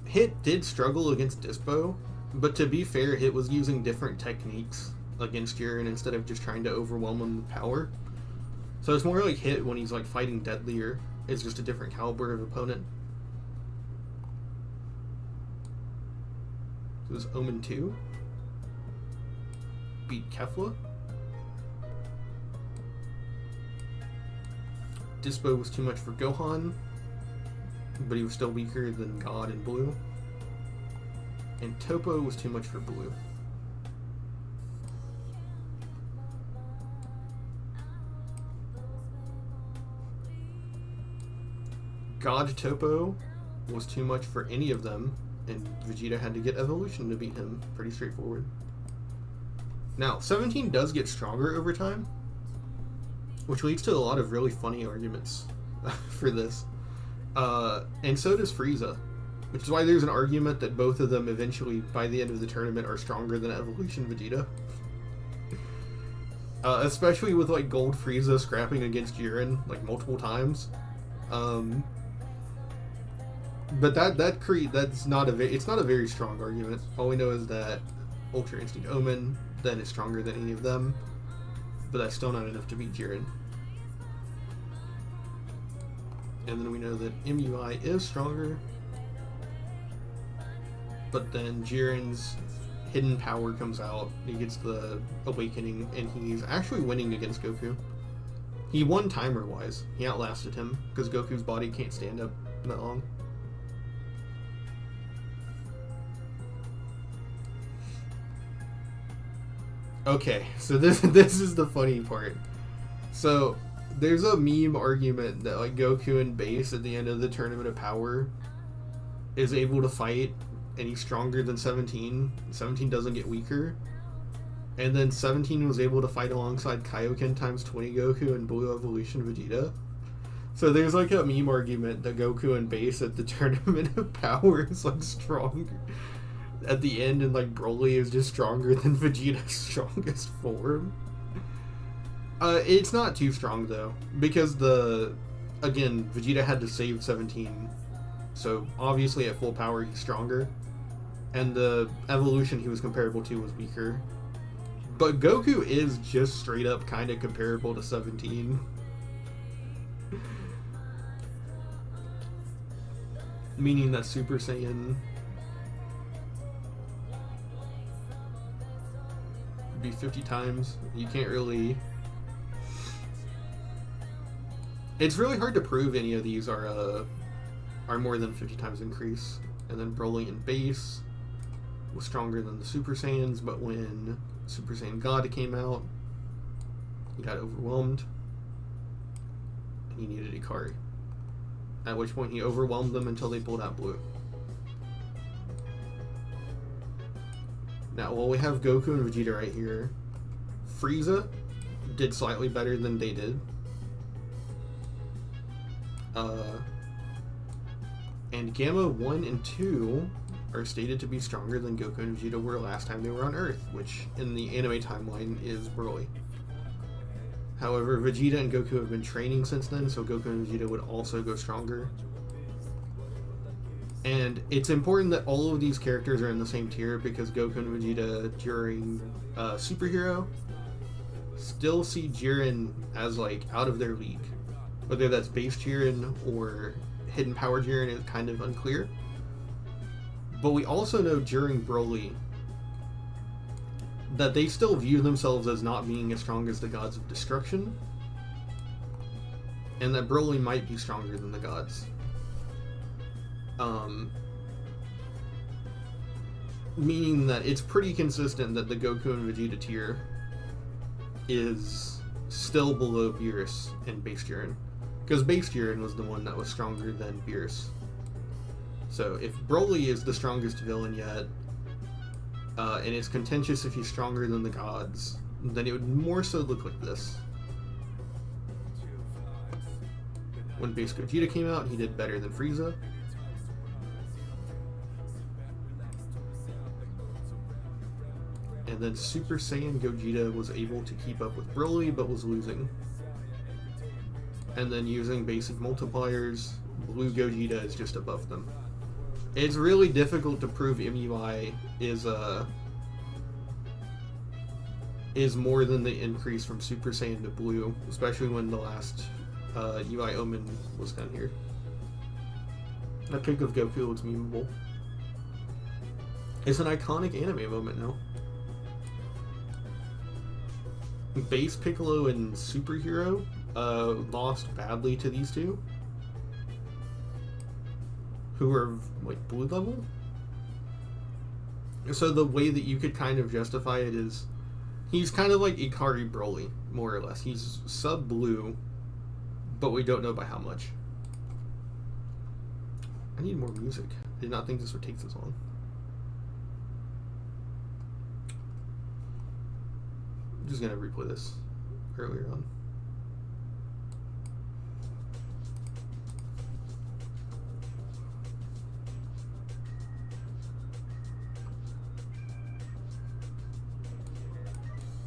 S1: Hit did struggle against Dispo, but to be fair, Hit was using different techniques against Jiren instead of just trying to overwhelm him with power. So it's more like Hit when he's like fighting deadlier. It's just a different caliber of opponent. So it was Omen 2. Beat Kefla. Dispo was too much for Gohan, but he was still weaker than God and Blue. And Toppo was too much for Blue. God Toppo was too much for any of them, and Vegeta had to get Evolution to beat him. Pretty straightforward. Now, 17 does get stronger over time, which leads to a lot of really funny arguments for this. And so does Frieza, which is why there's an argument that both of them eventually, by the end of the tournament, are stronger than Evolution Vegeta. Especially with like Gold Frieza scrapping against Jiren like multiple times. But that's not it's not a very strong argument. All we know is that Ultra Instinct Omen then is stronger than any of them, but that's still not enough to beat Jiren. And then we know that MUI is stronger, but then Jiren's hidden power comes out. He gets the awakening, and he's actually winning against Goku. He won timer-wise. He outlasted him, because Goku's body can't stand up that long. Okay, so this is the funny part. So there's a meme argument that like Goku and Base at the end of the Tournament of Power is able to fight, and he's stronger than 17. 17 doesn't get weaker, and then 17 was able to fight alongside Kaioken times 20 Goku and Blue Evolution Vegeta. So there's like a meme argument that Goku and Base at the Tournament of Power is like stronger at the end, and like Broly is just stronger than Vegeta's strongest form. It's not too strong though, because again, Vegeta had to save 17 So obviously at full power he's stronger, and the evolution he was comparable to was weaker. But Goku is just straight up kind of comparable to 17. Meaning that Super Saiyan would be 50 times. You can't really... It's really hard to prove any of these are more than 50 times increase. And then Broly in base was stronger than the Super Saiyans, but when Super Saiyan God came out, he got overwhelmed, and he needed Ikari. At which point he overwhelmed them until they pulled out Blue. Now, while we have Goku and Vegeta right here, Frieza did slightly better than they did. And Gamma 1 and 2 are stated to be stronger than Goku and Vegeta were last time they were on Earth, which in the anime timeline is Broly. However, Vegeta and Goku have been training since then, so Goku and Vegeta would also go stronger. And it's important that all of these characters are in the same tier, because Goku and Vegeta during Superhero still see Jiren as like out of their league. Whether that's base Jiren or hidden power Jiren is kind of unclear. But we also know during Broly that they still view themselves as not being as strong as the gods of destruction, and that Broly might be stronger than the gods. Meaning that it's pretty consistent that the Goku and Vegeta tier is still below Beerus and base Jiren, because base Jiren was the one that was stronger than Beerus. So if Broly is the strongest villain yet, and it's contentious if he's stronger than the gods, then it would more so look like this. When base Gogeta came out, he did better than Frieza. And then Super Saiyan Gogeta was able to keep up with Broly, but was losing. And then using basic multipliers, Blue Gogeta is just above them. It's really difficult to prove MUI is more than the increase from Super Saiyan to Blue, especially when the last UI Omen was done here. That pick of Goku looks memeable. It's an iconic anime moment now. Base Piccolo and Superhero lost badly to these two, who are like blue level. So the way that you could kind of justify it is he's kind of like Ikari Broly, more or less. He's sub blue, but we don't know by how much. I need more music. I did not think this would take this long. I'm just gonna replay this earlier on.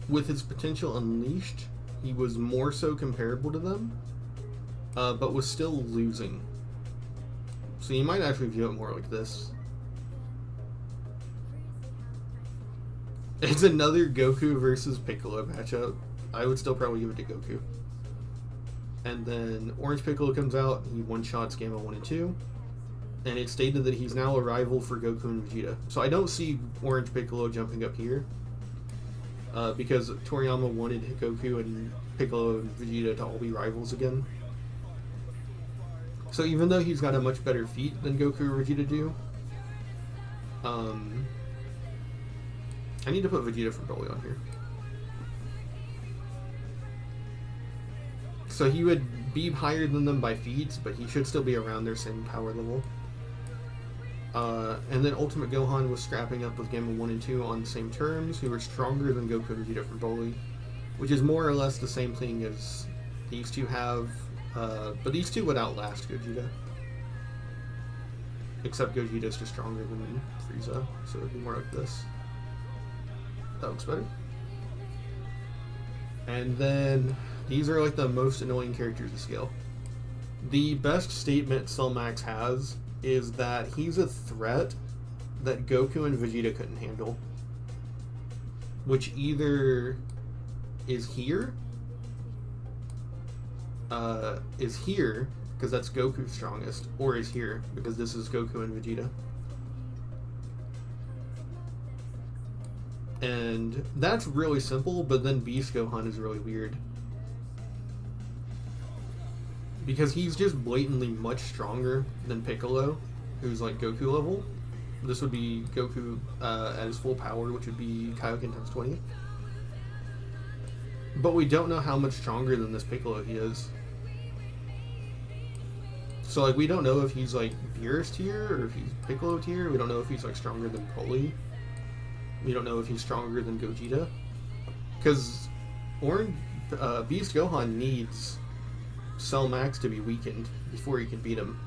S1: With his potential unleashed, he was more so comparable to them, but was still losing. So you might actually view it more like this. It's another Goku versus Piccolo matchup. I would still probably give it to Goku. And then Orange Piccolo comes out, he one-shots Gamma 1 and 2. And it's stated that he's now a rival for Goku and Vegeta. So I don't see Orange Piccolo jumping up here. Because Toriyama wanted Goku and Piccolo and Vegeta to all be rivals again. So even though he's got a much better feat than Goku or Vegeta do, I need to put Vegeta for Broly on here. So he would be higher than them by feats, but he should still be around their same power level. And then Ultimate Gohan was scrapping up with Gamma 1 and 2 on the same terms, who were stronger than Goku and Vegeta for Broly, which is more or less the same thing as these two have, but these two would outlast Gogeta. Except Gogeta's just stronger than Frieza, so it would be more like this. That looks better. And then these are like the most annoying characters to scale. The best statement Cellmax has is that he's a threat that Goku and Vegeta couldn't handle. Which either is here, because that's Goku's strongest, or is here, because this is Goku and Vegeta. And that's really simple, but then Beast Gohan is really weird. Because he's just blatantly much stronger than Piccolo, who's like Goku level. This would be Goku at his full power, which would be Kaioken times 20. But we don't know how much stronger than this Piccolo he is. So, like, we don't know if he's, like, Beerus tier, or if he's Piccolo tier. We don't know if he's, like, stronger than Broly. We don't know if he's stronger than Gogeta. Because Beast Gohan needs Cell Max to be weakened before he can beat him.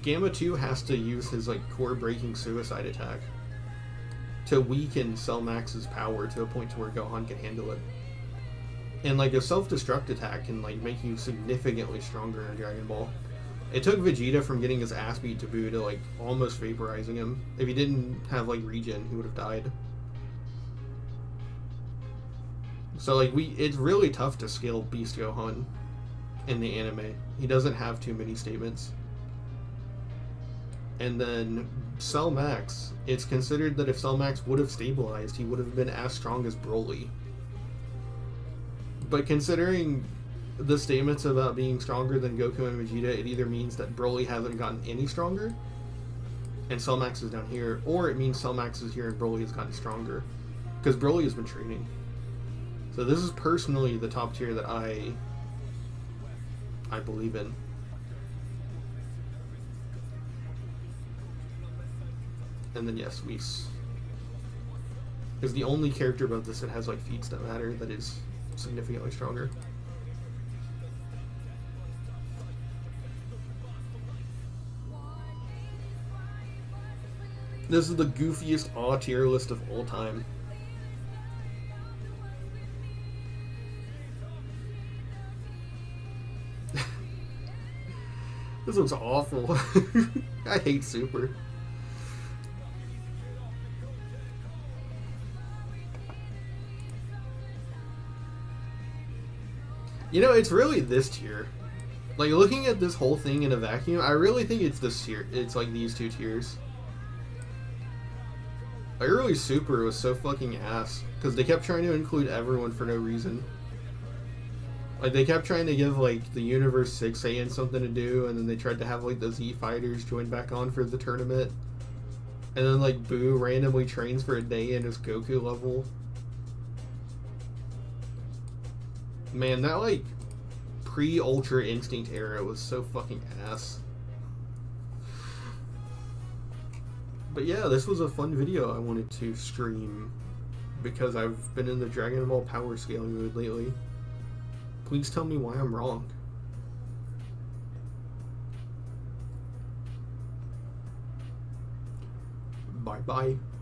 S1: Gamma 2 has to use his, like, core-breaking suicide attack to weaken Cell Max's power to a point to where Gohan can handle it. And, like, a self-destruct attack can, like, make you significantly stronger in Dragon Ball. It took Vegeta from getting his ass beat to Buu to, like, almost vaporizing him. If he didn't have, like, regen, he would have died. So, like, it's really tough to scale Beast Gohan in the anime. He doesn't have too many statements. And then Cell Max, it's considered that if Cell Max would have stabilized, he would have been as strong as Broly. But considering the statements about being stronger than Goku and Vegeta, it either means that Broly hasn't gotten any stronger, and Cell Max is down here, or it means Cell Max is here and Broly has gotten stronger. Because Broly has been training. So this is personally the top tier that I believe in. And then yes, Whis is the only character above this that has like feats that matter that is significantly stronger. This is the goofiest awe tier list of all time. This looks awful. I hate Super. You know, it's really this tier. Like, looking at this whole thing in a vacuum, I really think it's this tier. It's like these two tiers. Like, early Super was so fucking ass, because they kept trying to include everyone for no reason. Like, they kept trying to give, like, the Universe 6 Saiyan something to do, and then they tried to have, like, the Z Fighters join back on for the tournament. And then, like, Buu randomly trains for a day in his Goku level. Man, that, like, pre-Ultra Instinct era was so fucking ass. But yeah, this was a fun video I wanted to stream because I've been in the Dragon Ball power scaling mood lately. Please tell me why I'm wrong. Bye-bye.